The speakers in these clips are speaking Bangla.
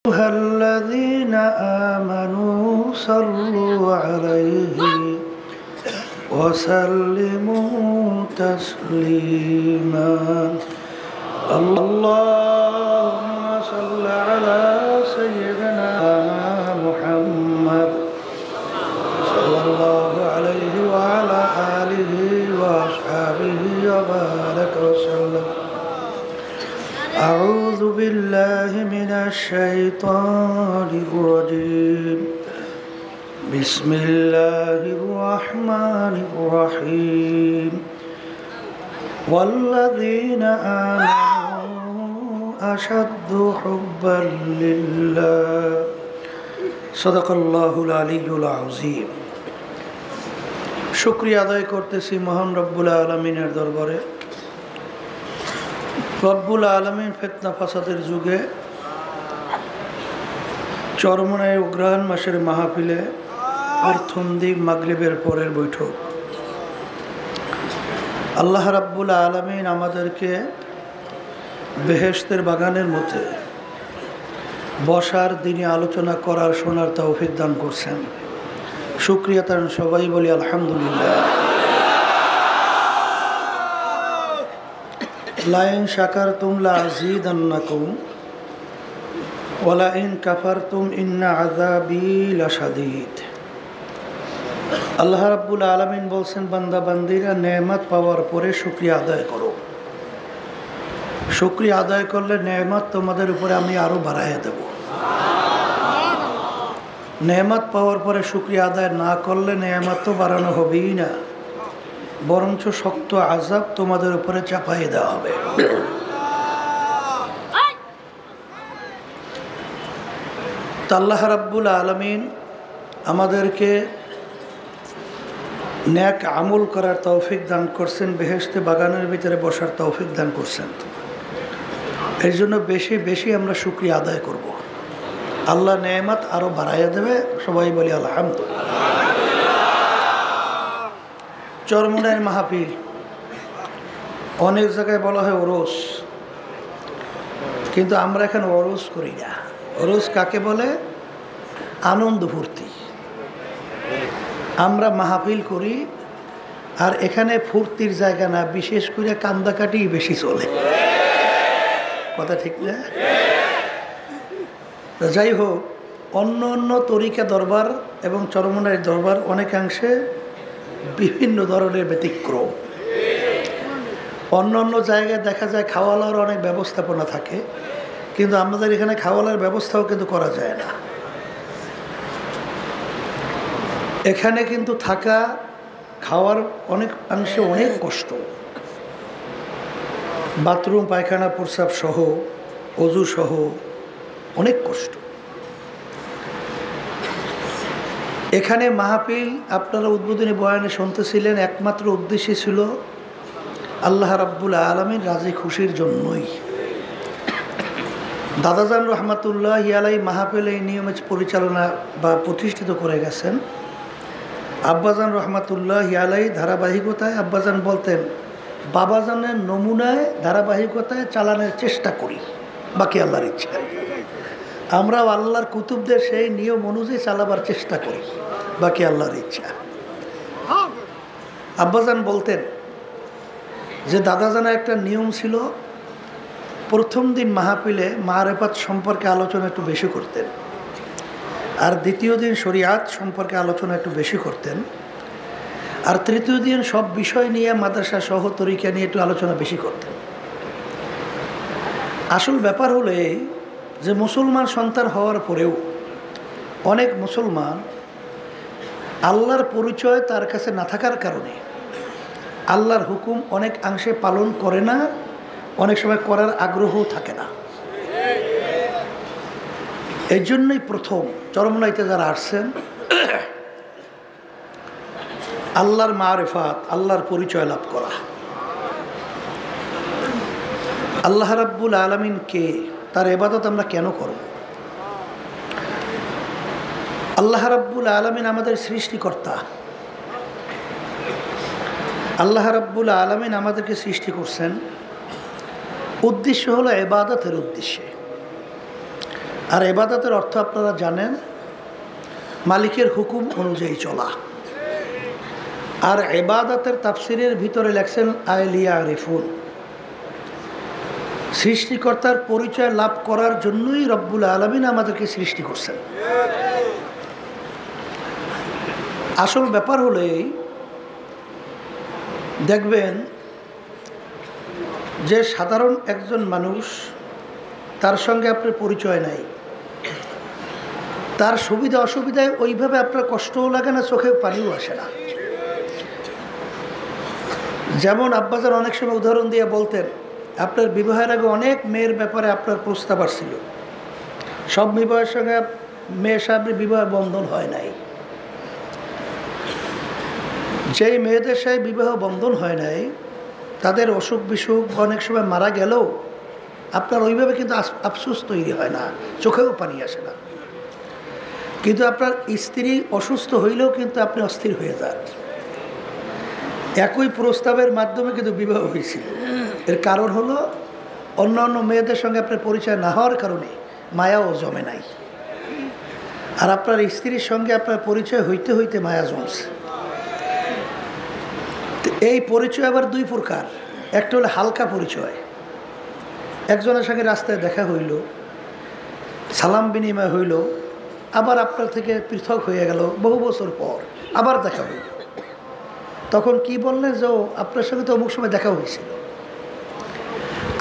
أيها الذين آمنوا صلوا عليه وسلموا تسليما اللهم صل على سيدنا محمد صلى الله عليه وعلى آله وأصحابه وبارك وسلم. أعوذ بالله من الشيطان الرجيم. بسم الله الرحمن الرحيم. والذين آمنوا أشد حبا لله صدق الله العلي العظيم. শুকরিয়া আদায় করতেছি মহান রব্বুল আলামিনের দরবারে। রব্বুল আলামিন ফিতনা ফাসাদের যুগে চরমনায় অগ্রহায়ণ মাসের মাহফিলে প্রথম দিন মাগরিবের পরের বৈঠক। আল্লাহ রাব্বুল আলামিন আমাদেরকে বেহেশতের বাগানের মধ্যে বসার দিনে আলোচনা করার শোনার তৌফিক দান করছেন। শুকরিয়া তার সবাই বলি আলহামদুলিল্লাহ। লাইন শাকারতুম লাযীদান্নাকুম ওয়া ইন কাফারতুম ইন্না আযাবী লাশাদীদ। আল্লাহ রাব্বুল আলামিন বলছেন, বান্দা বান্দীরা নেয়ামত পাওয়ার পরে শুকরিয়া আদায় করো। শুকরিয়া আদায় করলে নেয়ামত তোমাদের উপরে আমি আরো বাড়াইয়া দেব। নেয়ামত পাওয়ার পরে শুকরিয়া আদায় না করলে নেয়ামত তো বাড়ানো হবেই না, বরঞ্চ শক্ত আযাব তোমাদের উপরে চাপাই দেওয়া হবে। আল্লাহ রাব্বুল আলামিন আমাদেরকে নেক আমল করার তৌফিক দান করছেন, বেহেশতে বাগানের ভিতরে বসার তৌফিক দান করছেন। এই জন্য বেশি বেশি আমরা শুকরিয়া আদায় করব। আল্লাহ নেয়ামত আরো বাড়াইয়া দেবে। সবাই বলি আলহামদুলিল্লাহ। চরমনায়ের মাহফিল, অনেক জায়গায় বলা হয় ওরস, কিন্তু আমরা এখানে ওরস করি না। ওরস কাকে বলে? আনন্দ ফুর্তি। আমরা মাহফিল করি, আর এখানে ফুর্তির জায়গা না, বিশেষ করে কান্দাকাটি বেশি চলে। কথা ঠিক না? যাই হোক, অন্য অন্য তরিকা দরবার এবং চরমনায়ের দরবার অনেকাংশে বিভিন্ন ধরনের ব্যতিক্রম। অন্য অন্য জায়গায় দেখা যায় খাওয়ালার অনেক ব্যবস্থাপনা থাকে, কিন্তু আমাদের এখানে খাওয়ালার ব্যবস্থাও কিন্তু করা যায় না। এখানে কিন্তু থাকা খাওয়ার অনেক অংশে অনেক কষ্ট। বাথরুম পায়খানা প্রস্রাব সহ, অজু সহ অনেক কষ্ট। এখানে মাহফিল আপনারা উদ্বোধনী বয়ানে শুনতেছিলেন, একমাত্র উদ্দেশ্য ছিল আল্লাহ রাব্বুল আলামিন রাজি খুশির জন্যই। দাদাজান রহমাতুল্লাহি আলাইহি মাহফিল এই নিয়মে পরিচালনা বা প্রতিষ্ঠিত করে গেছেন। আব্বাজান রহমাতুল্লাহি আলাইহি ধারাবাহিকতায় আব্বাজান বলতেন, বাবাজানের নমুনায় ধারাবাহিকতায় চালানোর চেষ্টা করি, বাকি আল্লাহর ইচ্ছা। আমরাও আল্লাহর কুতুবদের সেই নিয়ম অনুযায়ী চালাবার চেষ্টা করি, বাকি আল্লাহর ইচ্ছা। আব্বাজান বলতেন যে দাদাজানের একটা নিয়ম ছিল, প্রথম দিন মাহফিলে মারেফাত সম্পর্কে আলোচনা একটু বেশি করতেন, আর দ্বিতীয় দিন শরিয়াত সম্পর্কে আলোচনা একটু বেশি করতেন, আর তৃতীয় দিন সব বিষয় নিয়ে মাদ্রাসা সহ তরিকা নিয়ে একটু আলোচনা বেশি করতেন। আসল ব্যাপার হলো এই যে মুসলমান সন্তান হওয়ার পরেও অনেক মুসলমান আল্লাহর পরিচয় তার কাছে না থাকার কারণে আল্লাহর হুকুম অনেক অংশে পালন করে না, অনেক সময় করার আগ্রহও থাকে না। এই জন্যই প্রথম চরমনাইতে যারা আসছেন, আল্লাহর মারিফাত, আল্লাহর পরিচয় লাভ করা। আল্লাহ রাব্বুল আলামিন কে, তার ইবাদত আমরা কেন করব? আল্লাহ রাব্বুল আলামিন আমাদের সৃষ্টিকর্তা। আল্লাহ রাব্বুল আলামিন আমাদেরকে সৃষ্টি করছেন, উদ্দেশ্য হলো ইবাদতের উদ্দেশ্যে। আর ইবাদতের অর্থ আপনারা জানেন, মালিকের হুকুম অনুযায়ী চলা। আর ইবাদতের তাফসিরের ভিতরে লেখছেন আইলিয়া রিফুন, সৃষ্টিকর্তার পরিচয় লাভ করার জন্যই রব্বুল আলামিন আমাদেরকে সৃষ্টি করছেন। আসল ব্যাপার হলো এই, দেখবেন যে সাধারণ একজন মানুষ, তার সঙ্গে আপনার পরিচয় নাই, তার সুবিধা অসুবিধায় ওইভাবে আপনার কষ্টও লাগে না, চোখে পানিও আসে না। যেমন আব্বাজান অনেক সময় উদাহরণ দিয়ে বলতেন, আপনার বিবাহের আগে অনেক মেয়ের ব্যাপারে আপনার প্রস্তাব আসছিল, সব বিবাহের সঙ্গে মেয়ের সাথে বিবাহ বন্ধন হয় নাই। যেই মেয়েদের সাথে বিবাহ বন্ধন হয় নাই, তাদের অসুখ বিসুখ অনেক সময় মারা গেলেও আপনার ওইভাবে কিন্তু আফসোস তৈরি হয় না, চোখেও পানি আসে না। কিন্তু আপনার স্ত্রী অসুস্থ হইলেও কিন্তু আপনি অস্থির হয়ে যান। একই প্রস্তাবের মাধ্যমে কিন্তু বিবাহ হয়েছিল। এর কারণ হলো অন্য অন্য মেয়েদের সঙ্গে আপনার পরিচয় না হওয়ার কারণে মায়াও জমে নাই। আর আপনার স্ত্রীর সঙ্গে আপনার পরিচয় হইতে হইতে মায়া জমছে। এই পরিচয় আবার দুই প্রকার। একটা হলো হালকা পরিচয়, একজনের সঙ্গে রাস্তায় দেখা হইল, সালাম বিনিময় হইল, আবার আপনার থেকে পৃথক হয়ে গেল, বহু বছর পর আবার দেখা হইল। তখন কি বললেন যে আপনার সঙ্গে তো অমুক সময় দেখা হয়েছিল।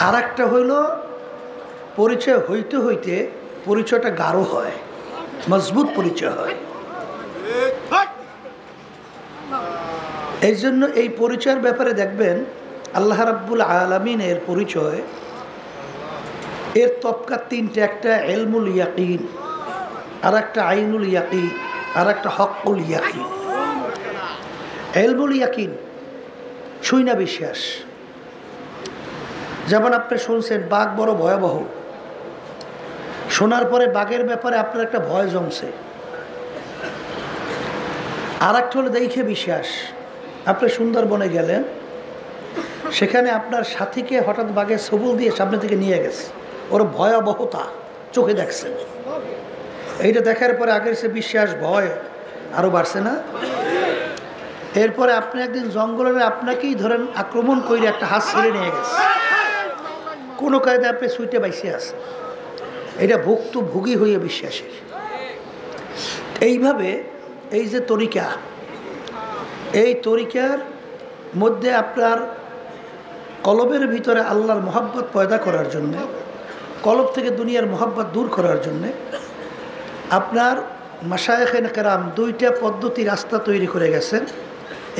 আর একটা হইল পরিচয় হইতে হইতে পরিচয়টা গাঢ় হয়, মজবুত পরিচয় হয়। এই জন্য এই পরিচয়ের ব্যাপারে দেখবেন আল্লাহ রাব্বুল আলামিনের পরিচয়, এর তবকা তিনটে। একটা ইলমুল ইয়াকিন, আর একটা আইনুল ইয়াকিন, আর একটা হকুল ইয়াকিন। ইলমুল ইয়াকিন শুইনা বিশ্বাস। যেমন আপনি শুনছেন বাঘ বড় ভয়াবহ, শোনার পরে বাঘের ব্যাপারে আপনার একটা ভয় জমছে। আর একটা হলো দেখে বিশ্বাস। আপনি সুন্দরবনে গেলেন, সেখানে আপনার সাথীকে হঠাৎ বাঘের সবুল দিয়ে সামনে থেকে নিয়ে গেছে, ওর ভয়াবহতা চোখে দেখছেন। এইটা দেখার পরে আগের সে বিশ্বাস ভয় আরও বাড়ছে না? এরপরে আপনি একদিন জঙ্গলের আপনাকেই ধরেন আক্রমণ করে একটা হাত ছেড়ে নিয়ে গেছে, কোনো কায়দে আপনি সুইটে বাইসে আছে, এটা ভুক্তভোগী হয়ে বিশ্বাসী। এইভাবে এই যে তরিকা, এই তরিকার মধ্যে আপনার কলবের ভিতরে আল্লাহর মহব্বত পয়দা করার জন্যে, কলব থেকে দুনিয়ার মহব্বত দূর করার জন্যে আপনার মাশায়েখে কেরাম দুইটা পদ্ধতি রাস্তা তৈরি করে গেছেন।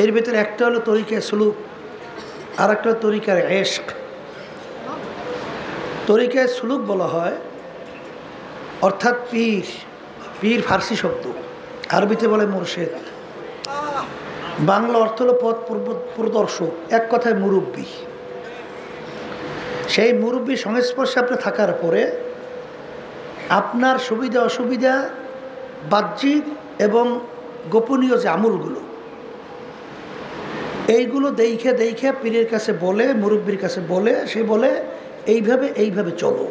এর ভিতরে একটা হলো তরিকায় সুলুক, আর একটা তরিকার এশক। তরিকায় সুলুক বলা হয়, অর্থাৎ পীর। পীর ফার্সি শব্দ, আরবিতে বলে মুর্শেদ, বাংলা অর্থ হলো পথ প্রদর্শক, এক কথায় মুরব্বী। সেই মুরব্বী সংস্পর্শে আপনি থাকার পরে আপনার সুবিধা অসুবিধা, বাহ্যিক এবং গোপনীয় যে আমলগুলো, এইগুলো দেখে দেখে পীরের কাছে বলে, মুরব্বীর কাছে বলে, সে বলে এইভাবে এইভাবে চলো,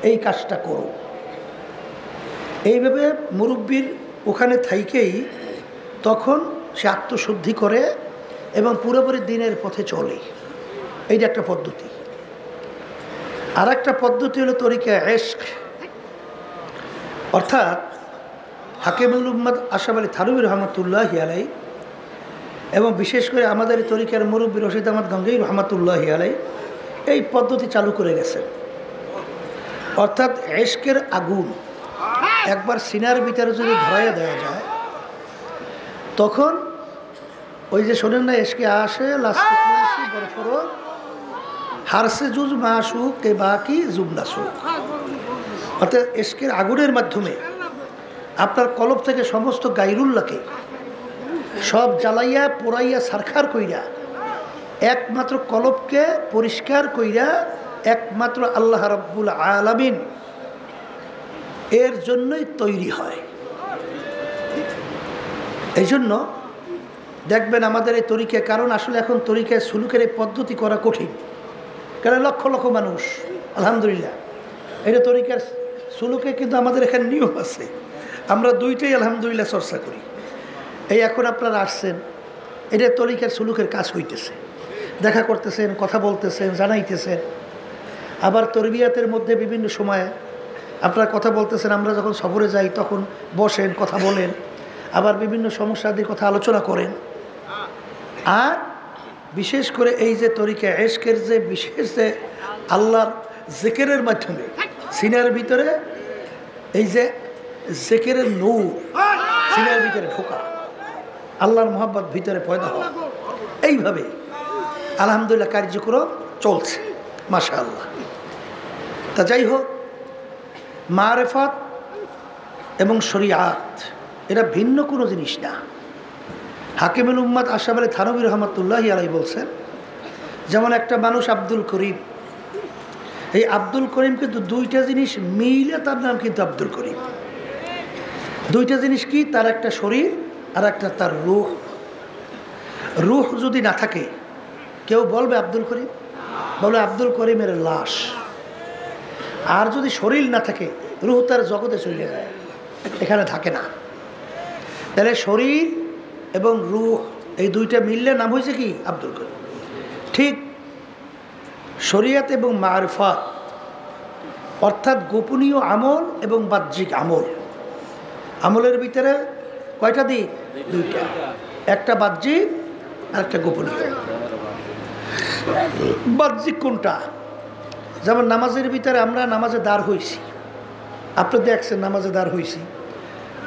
এই কাজটা করো। এইভাবে মুরব্বীর ওখানে থাইকেই তখন সে আত্মশুদ্ধি করে এবং পুরোপুরি দিনের পথে চলে। এইটা একটা পদ্ধতি। আর একটা পদ্ধতি হলো তরিকা এশক, অর্থাৎ হাকিমুল উম্মাদ আশরাফ আলী থানভী রহমতুল্লাহি আলাইহি এবং বিশেষ করে আমাদের তরিকার মুরব্বী রশিদ আহমদ গঙ্গোহী রহমতুল্লাহি আলাইহি এই পদ্ধতি চালু করে গেছেন। অর্থাৎ এশকের আগুন একবার সিনার ভিতরে যদি ধরাইয়া দেওয়া যায়, তখন ওই যে শোনেন না, এশকে আসে লাস্টি বরফর হারসে জুজ মাসু কে বাকি জুবনাসু। অর্থাৎ এশকের আগুনের মাধ্যমে আপনার কলব থেকে সমস্ত গাইরুল্লাহকে সব জ্বালাইয়া পোড়াইয়া সারখার কইরা একমাত্র কলবকে পরিষ্কার কইরা একমাত্র আল্লাহ রাব্বুল আলামিন এর জন্যই তৈরি হয়। এই জন্য দেখবেন আমাদের এই তরিকা, কারণ আসলে এখন তরিকায় সুলুকের এই পদ্ধতি করা কঠিন, কারণ লক্ষ লক্ষ মানুষ আলহামদুলিল্লাহ এটা তরিকার সুলুকে কিন্তু আমাদের এখানে নিয়ম আছে, আমরা দুইটাই আলহামদুলিল্লাহ চর্চা করি। এই এখন আপনারা আসছেন, এটা তরিকার সুলুকের কাজ হইতেছে, দেখা করতেছেন, কথা বলতেছেন, জানাইতেছেন। আবার তরবিয়াতের মধ্যে বিভিন্ন সময়ে আপনারা কথা বলতেছেন, আমরা যখন সফরে যাই তখন বসেন, কথা বলেন, আবার বিভিন্ন সমস্যাদের কথা আলোচনা করেন। আর বিশেষ করে এই যে তরিকা এশকের যে বিশেষ যে আল্লাহর জিকিরের মাধ্যমে সিনার ভিতরে এই যে জিকিরের নূর সিনার ভিতরে ঢোকা, আল্লাহর মোহাব্বত ভিতরে পয়দা হওয়া, এইভাবে আলহামদুলিল্লাহ কার্যক্রম চলছে মাশাআল্লাহ। তা যাই হোক, মারেফত এবং শরিয়াত এটা ভিন্ন কোনো জিনিস না। হাকিমুল উম্মাত আশরাফ আলী থানভী রহমাতুল্লাহি আলাইহি বলছেন, যেমন একটা মানুষ আব্দুল করিম, এই আব্দুল করিম কিন্তু দুইটা জিনিস মিলে তার নাম কিন্তু আব্দুল করিম। দুইটা জিনিস কি? তার একটা শরীর আর একটা তার রূহ। রূহ যদি না থাকে কেউ বলবে আব্দুল করিম, বলে আব্দুল করিমের লাশ। আর যদি শরীর না থাকে রূহ তার জগতে চলে যায়, এখানে থাকে না। তাহলে শরীর এবং রূহ এই দুইটা মিললে নাম হয়েছে কি? আব্দুল করিম। ঠিক শরিয়াত এবং মারফাত অর্থাৎ গোপনীয় আমল এবং বাহ্যিক আমল, আমলের ভিতরে কয়টা দিক? দুইটা, একটা বাহ্যিক আর একটা গোপনীয়। বাহ্যিক কোনটা? যেমন নামাজের ভিতরে আমরা নামাজে দাঁড় হইছি, আপনি দেখছেন নামাজে দাঁড় হইছি,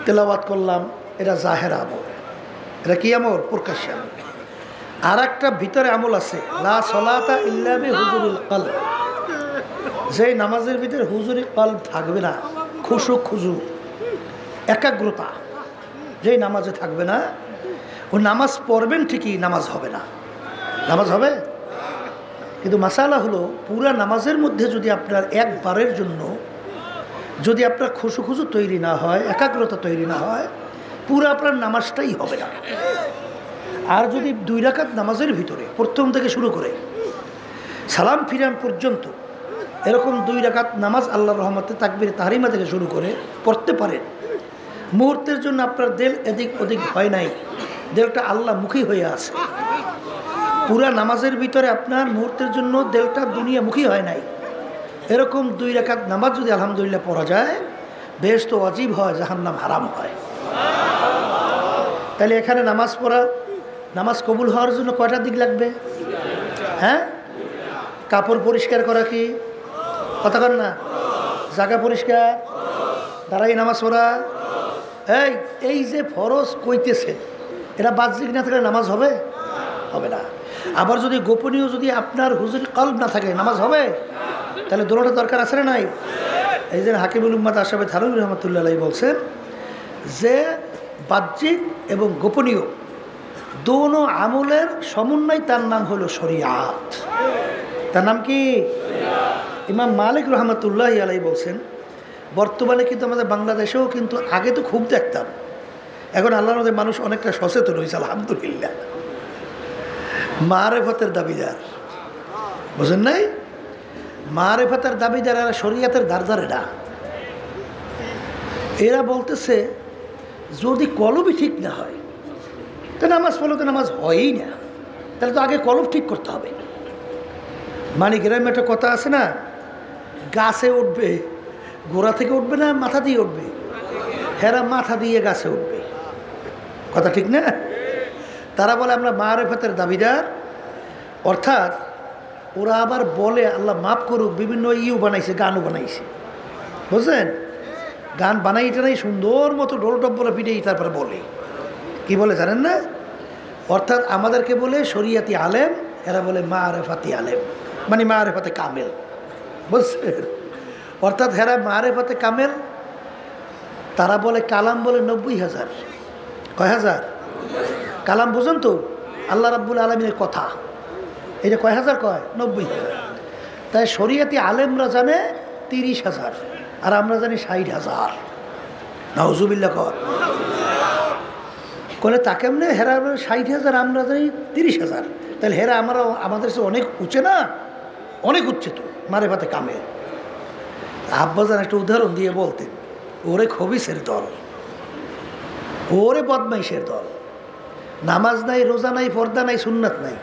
তেলাওয়াত করলাম, এটা জাহের আমল। এটা কি আমল? প্রকাশ্য আমল। আর একটা ভিতরে আমল আছে, লা সলাতা ইল্লা বিহুজুরিল কলব, যে নামাজের ভিতরে হুজুরি কলব থাকবে না, খুশু খুজু একাগ্রতা যেই নামাজে থাকবে না, ও নামাজ পড়বেন ঠিকই, নামাজ হবে না। নামাজ হবে, কিন্তু মাসালা হলো পুরা নামাজের মধ্যে যদি আপনার একবারের জন্য যদি আপনার খুশু খুশু তৈরি না হয়, একাগ্রতা তৈরি না হয়, পুরো আপনার নামাজটাই হবে না। আর যদি 2 রাকাত নামাজের ভিতরে প্রথম থেকে শুরু করে সালাম ফিরান পর্যন্ত এরকম 2 রাকাত নামাজ আল্লাহর রহমতে তাকবীর তাহরিমা থেকে শুরু করে পড়তে পারেন, মুহূর্তের জন্য আপনার দিল এদিক ওদিক হয় নাই, দিলটা আল্লাহমুখী হয়ে আছে, পুরা নামাজের ভিতরে আপনার মুহূর্তের জন্য দিলটা দুনিয়ামুখী হয় নাই, এরকম 2 রাকাত নামাজ যদি আলহামদুলিল্লাহ পড়া যায়, বেহেশত ওয়াজিব হয়, জাহান্নাম হারাম হয়। তাহলে এখানে নামাজ পড়া, নামাজ কবুল হওয়ার জন্য কয়টা দিক লাগবে? হ্যাঁ, কাপড় পরিষ্কার করা কি কথা কর না, জায়গা পরিষ্কার, দাঁড়াই নামাজ পড়া, এই যে ফরজ কইতেছে, এটা বাহ্যিক না থাকলে নামাজ হবে? হবে না। আবার যদি গোপনীয় যদি আপনার হুজুরি কলব না থাকে, নামাজ হবে? তাহলে দুটোটা দরকার আছে না নাই? এই যে হাকিমুল উম্মাত আশরাফ আলী থানভী রহমাতুল্লাহ আলাইহি বলছেন যে বাহ্যিক এবং গোপনীয় দোনো আমলের সমন্বয়, তার নাম হলো শরিয়াত। তার নাম কি? ইমাম মালিক রহমাতুল্লাহ আলাইহি বলছেন, বর্তমানে কিন্তু আমাদের বাংলাদেশেও কিন্তু আগে তো খুব দেখতাম, এখন আল্লাহর মধ্যে মানুষ অনেকটা সচেতন হয়েছে আলহামদুলিল্লাহ। মারেফতের দাবিদার, বুঝেন নাই? মারেফতের দাবিদার আর শরিয়াতের দারদারে না। এরা বলতেছে যদি কলবই ঠিক না হয় তো নামাজ পড়লে তো নামাজ হয়ই না, তাহলে তো আগে কলব ঠিক করতে হবে। মানে গ্রামে একটা কথা আছে না, গাছে উঠবে, গোড়া থেকে উঠবে না মাথা দিয়ে উঠবে? হেরা মাথা দিয়ে গাছে উঠবে, কথা ঠিক না? তারা বলে আমরা মারেফতের দাবিদার, অর্থাৎ ওরা আবার বলে আল্লাহ মাফ করুক, বিভিন্ন বানাইছে, গানও বানাইছে, বুঝলেন? গান বানাই টানাই সুন্দর মতো ঢোল টব্বলা পিঠেই তারপরে বলে কি বলে জানেন না? অর্থাৎ আমাদেরকে বলে শরিয়াতি আলেম, এরা বলে মারেফাতি আলেম, মানে মারেফাতে কামেল, বুঝছেন? অর্থাৎ হেরা মারেফাতে কামেল, তারা বলে কালাম বলে 90,000। কয় হাজার কালাম? বুঝুন তো, আল্লাহ রাব্বুল আলামিনের কথা, এই যে কয় হাজার? কয় 90,000। তাই শরিয়াতি আলেমরা জানে 30,000 আর আমরা জানি 60,000। নাউজুবিল্লাহ কর করে তা কেমনে? হেরা 60,000, আমরা জানি 30,000, তাহলে হেরা আমাদের সে অনেক উঁচে না? অনেক উচ্চে তো মারেফাতে কামেল। আব্বাজান একটা উদাহরণ দিয়ে বলতেন, ওরে খবিসের দল, ওরে বদমাইশের দল, নামাজ নাই, রোজা নাই, পর্দা নাই, সুন্নাত নাই।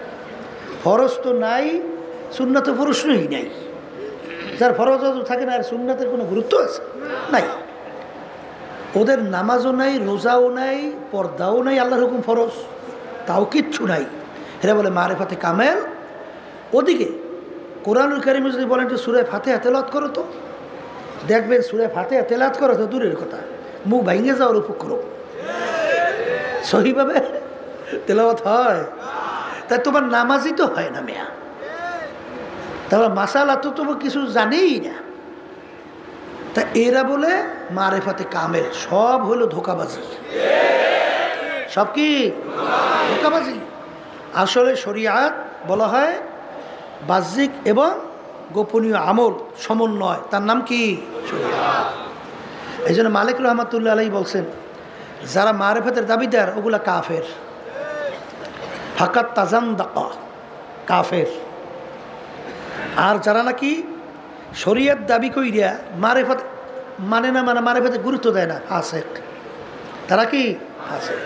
ফরজ তো নাই, সুন্নাতে প্রশ্নই নাই। যার ফরজ থাকে না, আর সুন্নাতের কোনো গুরুত্ব আছে নাই। ওদের নামাজও নাই, রোজাও নাই, পর্দাও নাই, আল্লাহর হুকুম ফরজ তাও কিচ্ছু নাই। এরা বলে মারেফাতে কামেল। ওদিকে কোরআনুল কারীমে যদি বলেন যে সূরা ফাতিহা তেলাওয়াত করো, তো দেখবেন সূরা ফাতিহা তেলাওয়াত করো তো দূরের কথা, মুখ ভাঙে যাওয়ার উপক্রম। সহিভাবে তেলাওয়াত হয়? তাই তোমার নামাজই তো হয় না মেয়া, তারপর মাসালা তো তোমার কিছু জানেই না। তা এরা বলে মারেফাতে কামেল, সব হলো ধোকাবাজি। সব কি ধোকাবাজি? আসলে শরিয়াত বলা হয় বাহ্যিক এবং গোপনীয় আমল সমন্বয়, তার নাম কি শরিয়াত। এই জন্য মালিক রহমাতুল্লাহ আলাইহি বলছেন, যারা মারেফাতের দাবিদার ওগুলা কাফের, ফাকাত তাজান্দাকা, কাফের। আর যারা নাকি শরিয়ত দাবি কইরা মারেফাত মানে না, মানে মারেফাতে গুরুত্ব দেয় না, ফাসেক। তারা কি ফাসেক।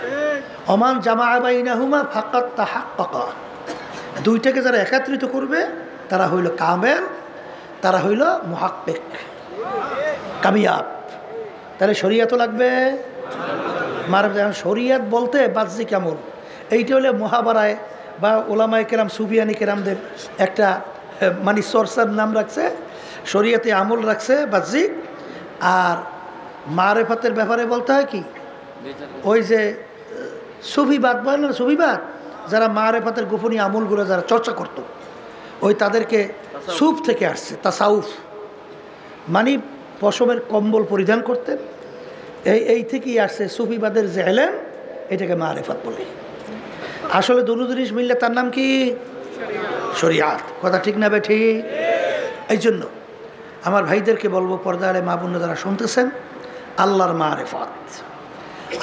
ওমান জামা বাইনাহুমা ফাকাত তাহাক্কাকা, দুইটাকে যারা একত্রিত করবে তারা হইল কামেল, তারা হইল মুহাক্কিক, কামিয়াব। তাহলে শরিয়তও লাগবে, মারেফাত। শরিয়ত বলতে বাহ্যিক আমল, এইটা হলে মহাবারায় বা ওলামায়ে কেরাম সুফিয়ানি কেরামদের একটা মানে চর্চার নাম রাখছে, শরিয়তে আমল রাখছে বাহ্যিক। আর মারেফাতের ব্যাপারে বলতে হয় কি, ওই যে সুফিবাদ বলে না, সুফিবাদ, যারা মারেফাতের গোপনীয় আমলগুলো যারা চর্চা করত, ওই তাদেরকে সুফ থেকে আসছে, তাসাউফ মানে পশমের কম্বল পরিধান করতেন, এই থেকেই আসছে সুফিবাদের যে এলেম, এটাকে মারেফাত বলে। আসলে দুটো জিনিস মিললে তার নাম কি শরিয়াত। কথা ঠিক না বে ঠিক? এই জন্য আমার ভাইদেরকে বলবো, পর্দারে মা বোন যারা শুনতেছেন, আল্লাহর মারেফাত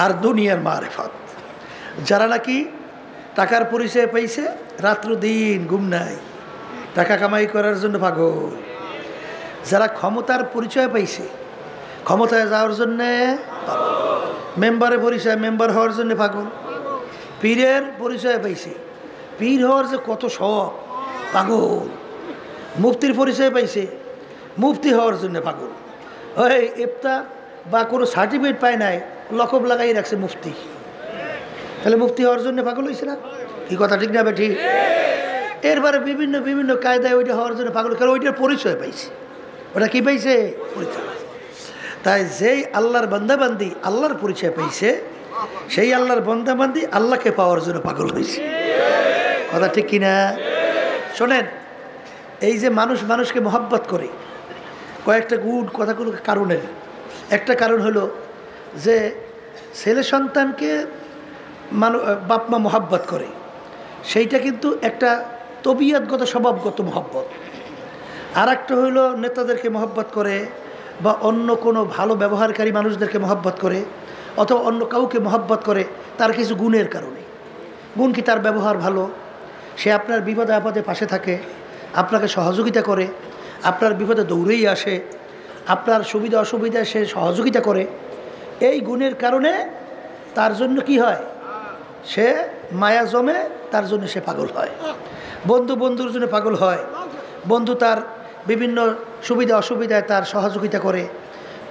আর দুনিয়ার মারেফাত। যারা নাকি টাকার পরিচয় পাইছে, রাত্র দিন ঘুম নাই, টাকা কামাই করার জন্য পাগল। যারা ক্ষমতার পরিচয় পাইছে, ক্ষমতায় যাওয়ার জন্যে পাগল। মেম্বারের পরিচয়, মেম্বার হওয়ার জন্য পাগল। পীরের পরিচয় পাইছে, পীর হওয়ার যে কত শখ, পাগল। মুফতির পরিচয় পাইছে, মুফতি হওয়ার জন্য পাগল। ওই ইফতার বা কোনো সার্টিফিকেট পায় নাই, লকব লাগাই রাখছে মুফতি, তাহলে মুফতি হওয়ার জন্য পাগল হয়েছে না? কি কথা ঠিক না বে ঠিক? এরপরে বিভিন্ন বিভিন্ন কায়দায় ওইটা হওয়ার জন্য পাগল, কারণ ওইটার পরিচয় পাইছে। ওটা কি পাইছে? পরিচয়। তাই যেই আল্লাহর বান্দাবান্দি আল্লাহর পরিচয় পাইছে, সেই আল্লাহর বান্দাবান্দি আল্লাহকে পাওয়ার জন্য পাগল হয়েছে। কথা ঠিক কিনা? শোনেন, এই যে মানুষ মানুষকে মহব্বত করে, কয়েকটা গুণ কথাগুলো কারণের। একটা কারণ হলো যে ছেলে সন্তানকে বাপ মা মহব্বত করে, সেইটা কিন্তু একটা তবিয়তগত স্বভাবগত মহব্বত। আর একটা হইল নেতাদেরকে মহব্বত করে, বা অন্য কোনো ভালো ব্যবহারকারী মানুষদেরকে মহব্বত করে, অথবা অন্য কাউকে মহব্বত করে তার কিছু গুণের কারণে। গুণ কি? তার ব্যবহার ভালো, সে আপনার বিপদে আপদে পাশে থাকে, আপনাকে সহযোগিতা করে, আপনার বিপদে দৌড়েই আসে, আপনার সুবিধা অসুবিধায় সে সহযোগিতা করে। এই গুণের কারণে তার জন্য কি হয়? সে মায়া জমে, তার জন্য সে পাগল হয়। বন্ধু বন্ধুর জন্য পাগল হয়, বন্ধু তার বিভিন্ন সুবিধা অসুবিধায় তার সহযোগিতা করে,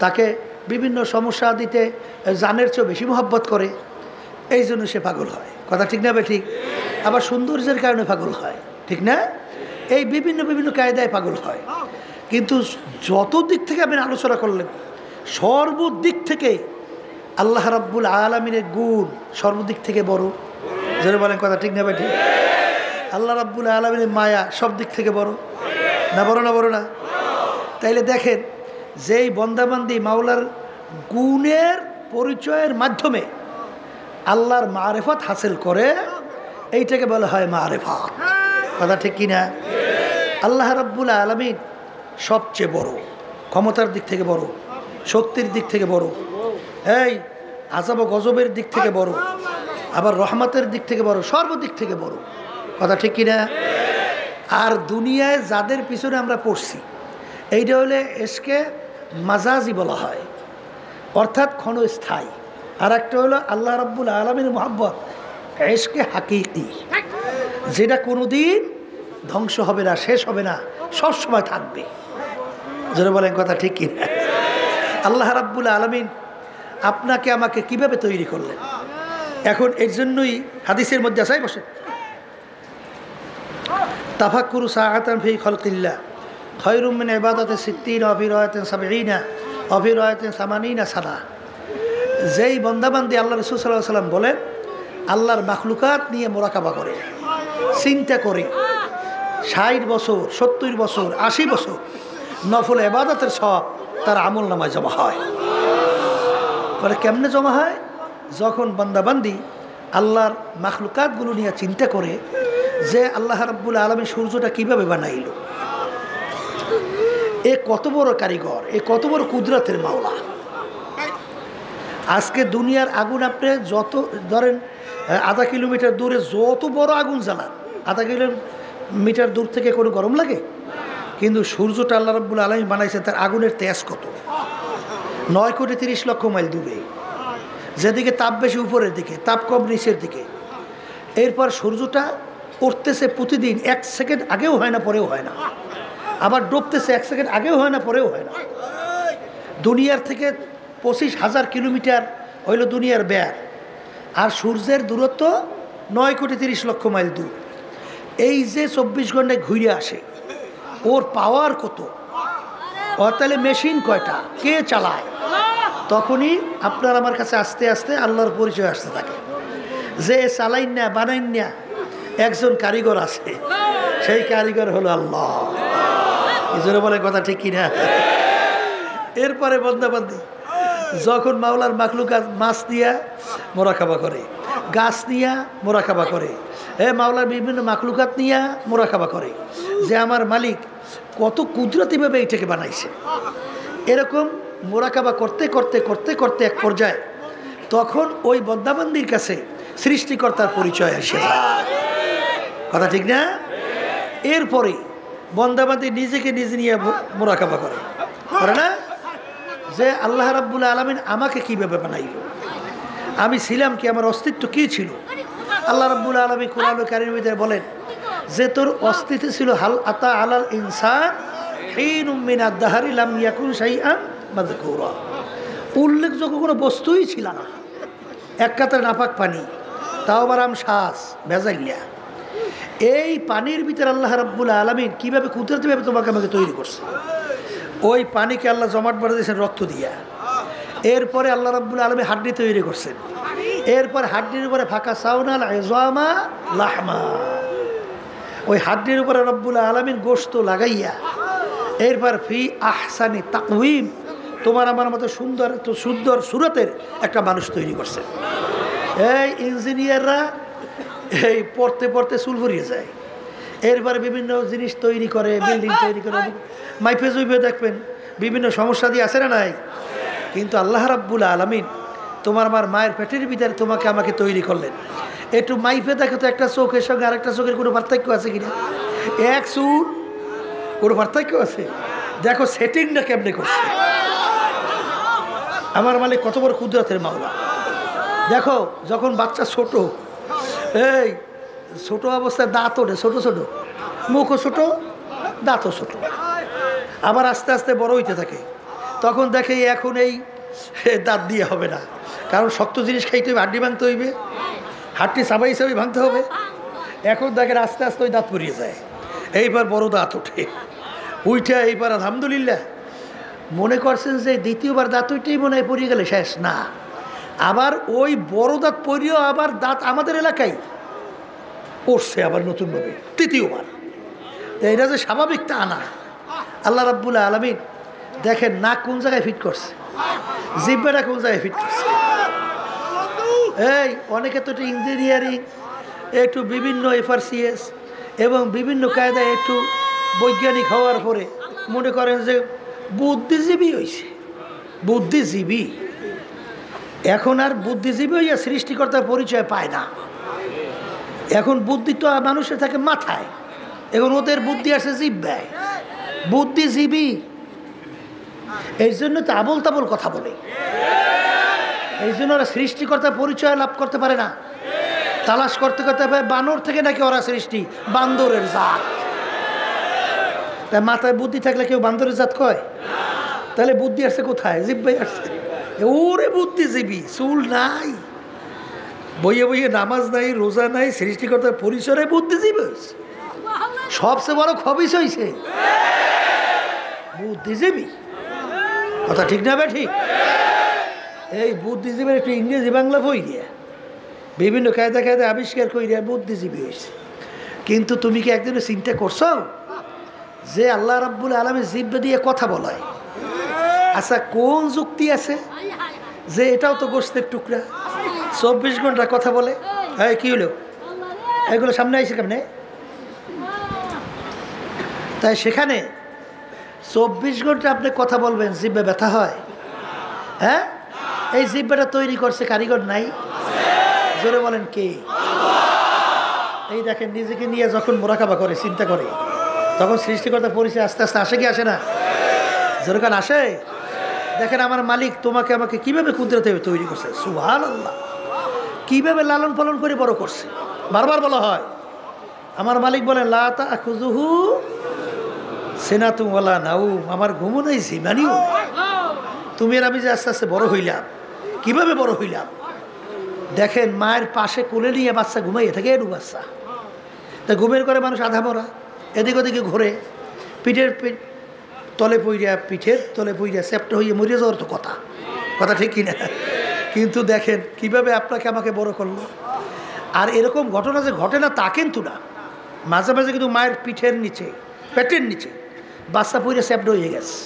তাকে বিভিন্ন সমস্যা দিতে জানের চেয়েও বেশি মহব্বত করে, এই জন্য সে পাগল হয়। কথা ঠিক না বে ঠিক? আবার সৌন্দর্যের কারণে পাগল হয়, ঠিক না? এই বিভিন্ন বিভিন্ন কায়দায় পাগল হয়। কিন্তু যত দিক থেকে আপনি আলোচনা করলেন, সর্বদিক থেকে আল্লাহ রাব্বুল আলামিনের গুণ সর্বদিক থেকে বড়। যারা বলেন কথা ঠিক না বে ঠিক? আল্লাহ রাব্বুল আলামিনের মায়া সব দিক থেকে বড় না? বড় না? বড় না? তাইলে দেখেন, যেই বন্দাবান্দি মাওলার গুণের পরিচয়ের মাধ্যমে আল্লাহর মারেফত হাসিল করে, এইটাকে বলা হয় মারেফত। কথা ঠিক কিনা? আল্লাহ রাব্বুল আলামিন সবচেয়ে বড়, ক্ষমতার দিক থেকে বড়, শক্তির দিক থেকে বড়, এই আযাব ও গজবের দিক থেকে বড়, আবার রহমতের দিক থেকে বড়, সর্বদিক থেকে বড়। কথা ঠিক কিনা? আর দুনিয়ায় যাদের পিছনে আমরা পড়ছি, এইটা হলে এসকে মাজাজি বলা হয়, অর্থাৎ ক্ষণস্থায়ী। আর একটা হলো আল্লাহ রাব্বুল আলামিনের মুহাব্বত, ইশকে হাকিকি, যেটা কোনোদিন ধ্বংস হবে না, শেষ হবে না, সব সময় থাকবে। যারা বলেন কথা ঠিক কি না? আল্লাহ রাব্বুল আলামিন আপনাকে আমাকে কিভাবে তৈরি করলেন? এখন এর জন্যই হাদিসের মধ্যে আসাই বসে তাফাক্কুরু সাআতান ফি খালকিল্লাহ খায়রুম মিন ইবাদাতি 60 ওয়া ফি রাওয়ায়াতিন 70 ওয়া ফি রাওয়ায়াতিন 80 সানা। যেই বান্দাবান্দি আল্লাহ রাসূল সাল্লাল্লাহু আলাইহি ওয়াসাল্লাম বলেন আল্লাহর মাখলুকাত নিয়ে মুরাকাবা করে, চিন্তা করে 60 বছর, 70 বছর, 80 বছর নফল ইবাদতের সব তার আমল নামায় জমা হয়। পরে কেমনে জমা হয়? যখন বান্দাবান্দি আল্লাহর মাখলুকাতগুলো নিয়ে চিন্তা করে যে আল্লাহ রাব্বুল আলামিন সূর্যটা কিভাবে বানাইল, এ কত বড় কারিগর, এ কত বড় কুদরতের মাওলা। আজকে দুনিয়ার আগুন আপনি যত ধরেন আধা কিলোমিটার দূরে যত বড় আগুন জ্বালান, আধা কিলোমিটার দূর থেকে কোনো গরম লাগে? কিন্তু সূর্যটা আল্লাহ রাব্বুল আলামিন বানাইছে, তার আগুনের তেজ কত, 9,30,00,000 মাইল দূরে, যেদিকে তাপ বেশি উপরের দিকে, তাপ কম নিচের দিকে। এরপর সূর্যটা উঠতেছে প্রতিদিন, 1 সেকেন্ড আগেও হয় না, পরেও হয় না, আবার ডুবতেছে 1 সেকেন্ড আগেও হয় না, পরেও হয় না। দুনিয়ার থেকে 25,000 কিলোমিটার হইল দুনিয়ার ব্যার, আর সূর্যের দূরত্ব 9,30,00,000 মাইল দূর। এই যে 24 ঘন্টায় ঘুরে আসে, ওর পাওয়ার কত, ও তাহলে মেশিন কয়টা, কে চালায়? তখনই আপনার আমার কাছে আস্তে আস্তে আল্লাহর পরিচয় আসতে থাকে যে চালাইন না, বানাইন না, একজন কারিগর আছে, সেই কারিগর হলো আল্লাহ। এই জন্য বলে কথা ঠিক কিনা? এরপরে বান্দাবান্দি যখন মাওলার মাখলুকাত মাছ দিয়া মোরাকাবা করে, গাছ নিয়া মোরাকাবা করে, মাওলার বিভিন্ন মাখলুকাত নিয়া মোরাকাবা করে যে আমার মালিক কত কুদরতিভাবে এইটাকে বানাইছে। এরকম মোরাকাবা করতে করতে করতে করতে এক পর্যায়ে তখন ওই বান্দাবান্দির কাছে সৃষ্টিকর্তার পরিচয় আসে। কথা ঠিক না? এরপরে বান্দাবান্দি নিজেকে নিজে নিয়ে মোরাকাবা করে না যে আল্লাহ রাব্বুল আলামিন আমাকে কিভাবে বানাইল, আমি ছিলাম কি, আমার অস্তিত্ব কি ছিল। আল্লাহ রাব্বুল আলামিন কোরআনুল কারীমের ভিতরে বলেন যে তোর অস্তিত্ব ছিল হাল আতা আলাল ইনসান হিনুম মিনাদ দাহরি লাম ইয়াকুন শাইআন মাযকুরা, উল্লেখযোগ্য কোনো বস্তুই ছিল না। এক কাতরা নাপাক পানি, তাও আবার শ্বাস ভেজাইয়া, এই পানির ভিতরে আল্লাহ রাব্বুল আলামিন কিভাবে কুদরতিভাবে তোমাকে আমাকে তৈরি করছে। ওই পানিকে আল্লাহ জমাট বাড়া দিয়েছেন রক্ত দিয়া। এরপরে আল্লাহ রাব্বুল আলামিন হাড্ডি তৈরি করছেন। এরপর হাড্ডির উপরে ফাঁকা সাউনাল ইজামা লাহমা, ওই হাড্ডির উপরে রব্বুল আলামিন গোশত লাগাইয়া এরপর ফি আহসানি তাকওয়িম তোমার আমার মতো সুন্দর তো সুন্দর সুরতের একটা মানুষ তৈরি করছেন। এই ইঞ্জিনিয়াররা এই পড়তে পড়তে চুল ভরিয়ে যায়, এরপরে বিভিন্ন জিনিস তৈরি করে, বিল্ডিং তৈরি করে, মাইফে জুইফে দেখবেন বিভিন্ন সমস্যা দিয়ে আসে না নাই। কিন্তু আল্লাহ রাব্বুল আলামিন তোমার আমার মায়ের পেটের ভিতরে তোমাকে আমাকে তৈরি করলেন। একটু মাইফে দেখো তো একটা চোখের সঙ্গে আরেকটা চোখের কোনো পার্থক্য আছে কিনা? এক চুল কোনো পার্থক্য আছে? দেখো সেটিংটা কেমনে করছে। আমার মালিক কত বড় কুদরতের মাওলা। দেখো যখন বাচ্চা ছোট, এই ছোট অবস্থায় দাঁত ওঠে ছোট ছোট, মুখও ছোট, দাঁতও ছোট, আবার আস্তে আস্তে বড় হইতে থাকে। তখন দেখে এখন এই দাঁত দিয়ে হবে না, কারণ শক্ত জিনিস খাইতে হইবে, হাড্ডি ভাঙতে হইবে, হাড্ডি চাবাই চাবাই ভাঙতে হবে। এখন দেখেন আস্তে আস্তে ওই দাঁত পরিয়ে যায়, এইবার বড় দাঁত ওঠে, উইঠা এইবার আলহামদুলিল্লাহ মনে করছেন যে দ্বিতীয়বার দাঁত ওইটাই মনে হয় পরিয়ে গেলে শেষ না, আবার ওই বড় দাঁত পরিয়েও আবার দাঁত আমাদের এলাকায় পড়ছে আবার নতুনভাবে তৃতীয়বার। এটা যে স্বাভাবিক তা না। আল্লাহ রাব্বুল আলামিন দেখেন নাক কোন জায়গায় ফিট করছে, জিহ্বাটা কোন জায়গায় ফিট করছে। এই অনেকে তো একটু ইঞ্জিনিয়ারিং, একটু বিভিন্ন FRCS এবং বিভিন্ন কায়দায় একটু বৈজ্ঞানিক হওয়ার পরে মনে করেন যে বুদ্ধিজীবী হয়েছে, বুদ্ধিজীবী। এখন আর বুদ্ধিজীবী হইয়া সৃষ্টিকর্তার পরিচয় পায় না। এখন বুদ্ধি তো মানুষের থাকে মাথায়, এখন ওদের বুদ্ধি আসে জিহ্বায়। বুদ্ধিজীবী এই জন্য তো আবল তাবল কথা বলে, এই জন্য ওরা সৃষ্টিকর্তার পরিচয় লাভ করতে পারে না। তালাশ করতে করতে বানর থেকে নাকি ওরা সৃষ্টি, বান্দরের জাত। তাই মাথায় বুদ্ধি থাকলে কেউ বান্দরের জাত কয়? তাহলে বুদ্ধি আসছে কোথায়? জিব্বাই আসছে। ওরে বুদ্ধিজীবী, চুল নাই, বইয়ে বইয়ে নামাজ নাই, রোজা নাই, সৃষ্টিকর্তার পরিচয় বুদ্ধিজীবী হয়েছে। সবচেয়ে বড় খবিস হয়েছে বুদ্ধিজীবী। কথা ঠিক না? ঠিক। এই বুদ্ধিজীবীর একটু ইংরেজি বাংলা বই দিয়ে বিভিন্ন কায়দা কায়দা আবিষ্কার করিয়া বুদ্ধিজীবী হয়েছে। কিন্তু তুমি কি একদিনও চিন্তা করছো যে আল্লাহ রাব্বুল আলামিন জিহ্বা দিয়ে কথা বলায়? আচ্ছা, কোন যুক্তি আছে যে এটাও তো গোশতের টুকরা, 24 ঘন্টা কথা বলে? হ্যাঁ, কি হলো? এগুলো সামনে আইসে কেমনে? তাই সেখানে 24 ঘন্টা আপনি কথা বলবেন, জিহ্বা ব্যথা হয়? হ্যাঁ, এই জিহ্বাটা তৈরি করছে কারিগর নাই? জোরে বলেন কে? এই দেখেন, নিজেকে নিয়ে যখন মোরাকাবা করে, চিন্তা করে, তখন সৃষ্টিকর্তার পরিচয় আস্তে আস্তে আসে কি আসে না? জোরে কান আসে। দেখেন আমার মালিক তোমাকে আমাকে কিভাবে কুদরতে তৈরি করছে, সুবহানাল্লাহ। কিভাবে লালন পালন করে বড় করছে। বারবার বলা হয়, আমার মালিক বলেন লা তাখুযুহু সিনাতুন ওয়ালা নাউম, আমার ঘুমও নাই, জিমানিও নাই। তুমি আর আমি যে আস্তে আস্তে বড় হইলাম, কিভাবে বড় হইলাম? দেখেন, মায়ের পাশে কোলে নিয়ে বাচ্চা ঘুমাইয়ে থাকে, এডু বাচ্চা। তা ঘুমের করে মানুষ আধা মরা, এদিক ওদিকে ঘোরে, পিঠের তলে পইরা, পিঠের তলে পইরা চ্যাপ্টা হইয়া মরিয়া যাওয়ার তো কথা। কথা ঠিক কিনা? কিন্তু দেখেন কিভাবে আপনাকে আমাকে বড় করলো। আর এরকম ঘটনা যে ঘটে না তা কিন্তু না, মাঝে মাঝে কিন্তু মায়ের পিঠের নিচে, পেটের নিচে বাচ্চা পইরা চ্যাপ্টা হয়ে গেছে।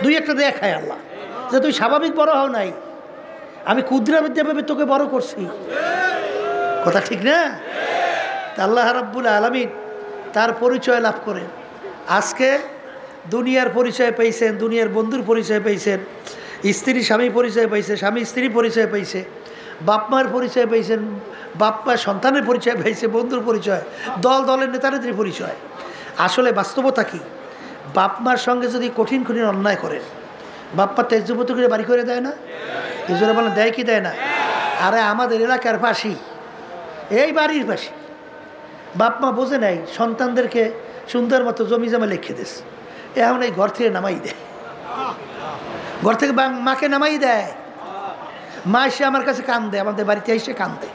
দুই একটা দেখায় আল্লাহ যে তুই স্বাভাবিক বড় হও নাই, আমি ক্ষুদ্রাবিদ্যাভাবে তোকে বড় করছি। কথা ঠিক না? আল্লাহ রাব্বুল আলামিন তার পরিচয় লাভ করেন। আজকে দুনিয়ার পরিচয় পেয়েছেন, দুনিয়ার বন্ধুর পরিচয় পেয়েছেন, স্ত্রী স্বামী পরিচয় পাইছে, স্বামী স্ত্রী পরিচয় পাইছে, বাপমার পরিচয় পেয়েছেন, বাপমা সন্তানের পরিচয় পাইছে, বন্ধুর পরিচয়, দল দলের নেতানেত্রীর পরিচয়। আসলে বাস্তবতা কি? বাপমার সঙ্গে যদি কঠিন কঠিন অন্যায় করেন, বাপ্পা তেজপতি করে বাড়ি করে দেয় না? এই জন্য বলেন দেয় কি দেয় না? আরে আমাদের এলাকার পাশি, এই বাড়ির পাশি বাপমা বোঝে নাই, সন্তানদেরকে সুন্দর মতো জমি জমা লিখে দিস, এখন এই ঘর থেকে নামাই দেয়, ঘর থেকে মাকে নামাই দেয়। মা এসে আমার কাছে কান দেয়, আমাদের বাড়িতে এসে কান দেয়,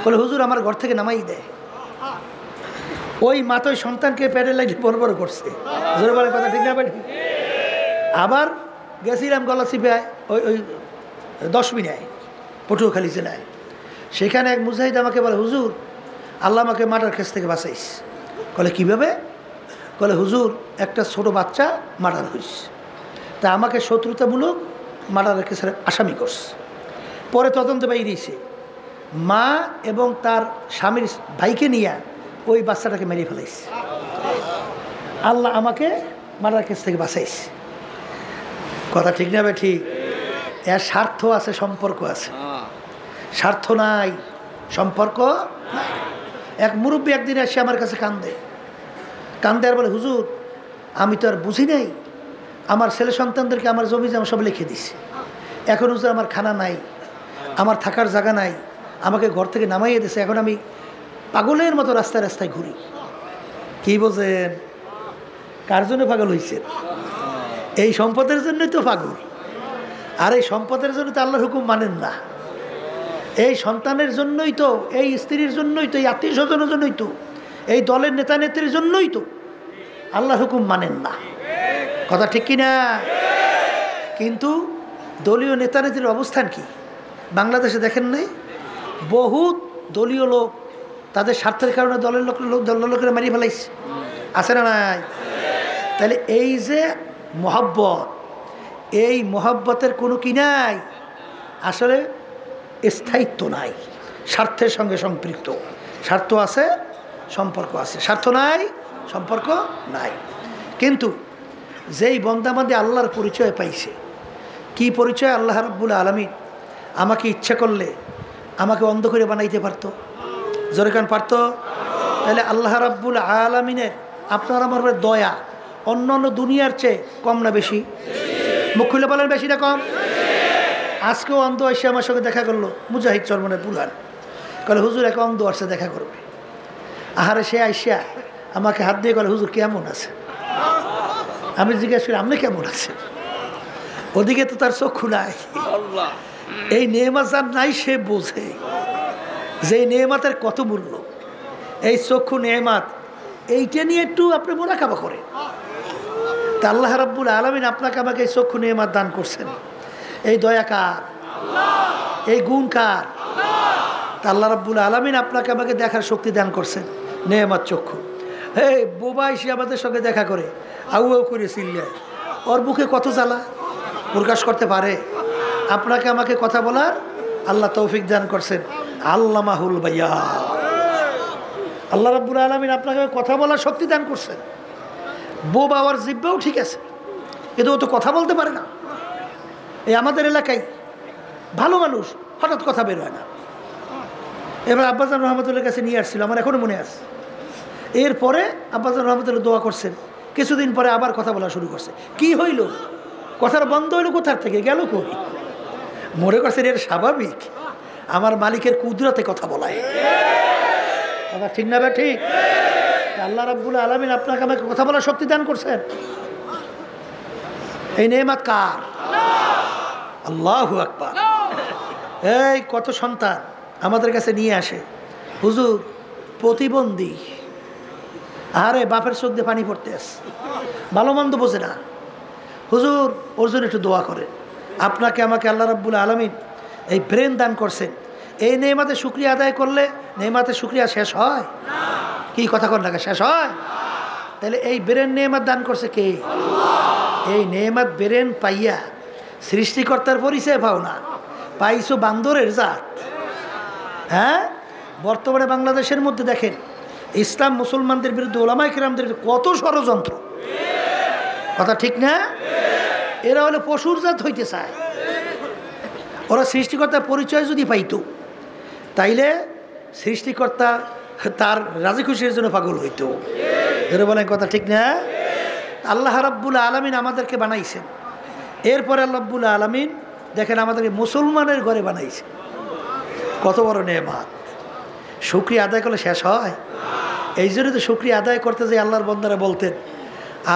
বলে হুজুর আমার ঘর থেকে নামাই দেয়। ওই মা তো ওই সন্তানকে প্যাডেল লাইনে বড় বড় করছে। জোরে বলে কথা ঠিক না? আবার গেছিলাম গলাচিপায়, ওই 10 মিনিট পটুয়াখালী জেলায়। সেখানে এক মুজাহিদ আমাকে বলে হুজুর আল্লাহ আমাকে মার্ডার কেস থেকে বাঁচাইস। বলে কীভাবে? বলে হুজুর একটা ছোট বাচ্চা মার্ডার হয়েছে, তা আমাকে শত্রুতামূলক মার্ডার কেসের আসামি করছে। পরে তদন্ত বেরিয়েছে, মা এবং তার স্বামীর ভাইকে নিয়ে ওই বাচ্চাটাকে মেরে ফেলাইছে। আল্লাহ আমাকে মার্ডার কেস থেকে বাঁচাইছে। কথা ঠিক না? ঠিক। এর স্বার্থ আছে, সম্পর্ক আছে। স্বার্থ নাই, সম্পর্ক নাই। এক মুরব্বী একদিন এসে আমার কাছে কান্দে আর বলে হুজুর আমি তো আর বুঝি নাই, আমার ছেলে সন্তানদেরকে আমার জমি জমা সব লিখে দিছি, এখন হুজুর আমার খানা নাই, আমার থাকার জায়গা নাই, আমাকে ঘর থেকে নামাইয়ে দিয়েছে, এখন আমি পাগলের মতো রাস্তায় রাস্তায় ঘুরি। কি বোঝেন? কার জন্য পাগল হয়েছে? এই সম্পদের জন্যই তো পাগল। আর এই সম্পদের জন্য তো আল্লাহর হুকুম মানেন না। এই সন্তানের জন্যই তো, এই স্ত্রীর জন্যই তো, এই আত্মীয় স্বজনের জন্যই তো, এই দলের নেতা নেত্রীর জন্যই তো আল্লাহর হুকুম মানেন না। কথা ঠিক কিনা? কিন্তু দলীয় নেতা নেত্রীর অবস্থান কি বাংলাদেশে দেখেন নাই? বহুত দলীয় লোক তাদের স্বার্থের কারণে দলের লোকেরা মারিয়ে ফেলাইছে, আছে না নাই? তাহলে এই যে মহব্বত, এই মহব্বতের কোনো কি নাই, আসলে স্থায়িত্ব নাই, স্বার্থের সঙ্গে সম্পৃক্ত। স্বার্থ আছে, সম্পর্ক আছে, স্বার্থ নাই, সম্পর্ক নাই। কিন্তু যেই বন্দাবান্দি আল্লাহর পরিচয় পাইছে, কি পরিচয়? আল্লাহ রাব্বুল আলামিন আমাকে ইচ্ছা করলে আমাকে অন্ধ করে বানাইতে পারতো। জোরে কান পারতো? তাহলে আল্লাহ রাব্বুল আলামিনের আপনার আমার দয়া অন্য অন্য দুনিয়ার চেয়ে কম না বেশি? মুখ খুলে বলেন বেশি না কম? আজকেও অন্ধ এসে আমার সঙ্গে দেখা করলো, মুজাহিদ চরমনের পুরান, বলে হুজুর এক অন্ধ আসছে দেখা করবে। আহারে সে আইসা আমাকে হাত দিয়ে বলে হুজুর কেমন আছে? আমি জিজ্ঞাসা করি আপনি কেমন আছেন? ওদিকে তো তার চক্ষু নাই। এই নেয়ামত যার নাই সে বোঝে যে এই নেয়ামতের কত মূল্য। এই চক্ষু নেয়ামত, এইটা নিয়ে একটু আপনি মোনাকাবা করেন। তা আল্লাহ রাব্বুল আলামিন আপনাকে আমাকে এই চক্ষু নেয়ামত দান করছেন, এই দয়া কার? এই গুণ কার? তা আল্লাহ রাব্বুল আলামিন আপনাকে আমাকে দেখার শক্তি দান করছেন, নেয়ামত চক্ষু। এই বোবা এসে আমাদের সঙ্গে দেখা করে আউ আউ করে চিল্লায়, ওর বুকে কত জ্বালা প্রকাশ করতে পারে? আপনাকে আমাকে কথা বলার আল্লাহ তৌফিক দান করছেন, আল্লামাহুল বায়ান। আল্লাহ রাব্বুল আলামিন আপনাকে কথা বলার শক্তি দান করছেন। বোবা ওর জিব্বাও ঠিক আছে, কিন্তু ও তো কথা বলতে পারে না। এই আমাদের এলাকায় ভালো মানুষ, হঠাৎ কথা বের হয় না। এবার আব্বাজান রহমতুল্লাহর কাছে নিয়ে আসছিল, আমার এখনও মনে আছে। এরপরে আব্বাজান রহমতুল্লাহ দোয়া করছেন, কিছুদিন পরে আবার কথা বলা শুরু করছে। কি হইল? কথার বন্ধ হইল কোথার থেকে? গেল কই? মনে করছেন এর স্বাভাবিক, আমার মালিকের কুদরতে কথা বলায়। কথা ঠিক না? ঠিক। আল্লাহ রাব্বুল আলামিন আপনাকে আমাকে কথা বলার শক্তি দান করছেন। এই নেয়ামত কার? আল্লাহু আকবার। এই কত সন্তান আমাদের কাছে নিয়ে আসে, হুজুর প্রতিবন্ধী, আরে বাপের চোখ দিয়ে পানি পড়তে আসে, ভালো মন্দ বোঝে না, হুজুর ওর জন্য একটু দোয়া করেন। আপনাকে আমাকে আল্লাহ রাব্বুল আলামিন এই ব্রেন দান করছেন। এই নেয়ামতের শুকরিয়া আদায় করলে নেয়ামতের শুকরিয়া শেষ হয়? কি কথা কর না, শেষ হয়? তাহলে এই ব্রেন নেয়ামত দান করছে কে? এই নেয়ামত ব্রেন পাইয়া সৃষ্টিকর্তার পরিচয় পাও না, পাইছো বান্দরের জাত। হ্যাঁ, বর্তমানে বাংলাদেশের মধ্যে দেখেন ইসলাম মুসলমানদের বিরুদ্ধে ওলামায়ে কেরামদের কত ষড়যন্ত্র। কথা ঠিক না? এরা হলো পশুর জাত হইতে চায়। ওরা সৃষ্টিকর্তার পরিচয় যদি পাইতো তাইলে সৃষ্টিকর্তা তার রাজি খুশির জন্য পাগল হইতো। এরা বলেন কথা ঠিক না? আল্লাহ রাব্বুল আলামিন আমাদেরকে বানাইছেন, এরপরে আল্লাহ রাব্বুল আলামিন দেখেন আমাদেরকে মুসলমানের ঘরে বানাইছে। কত বড় নেয়ামত! শুকরিয়া আদায় করলে শেষ হয়? এই জন্য তো শুকরিয়া আদায় করতে যে আল্লাহর বন্দারা বলতেন,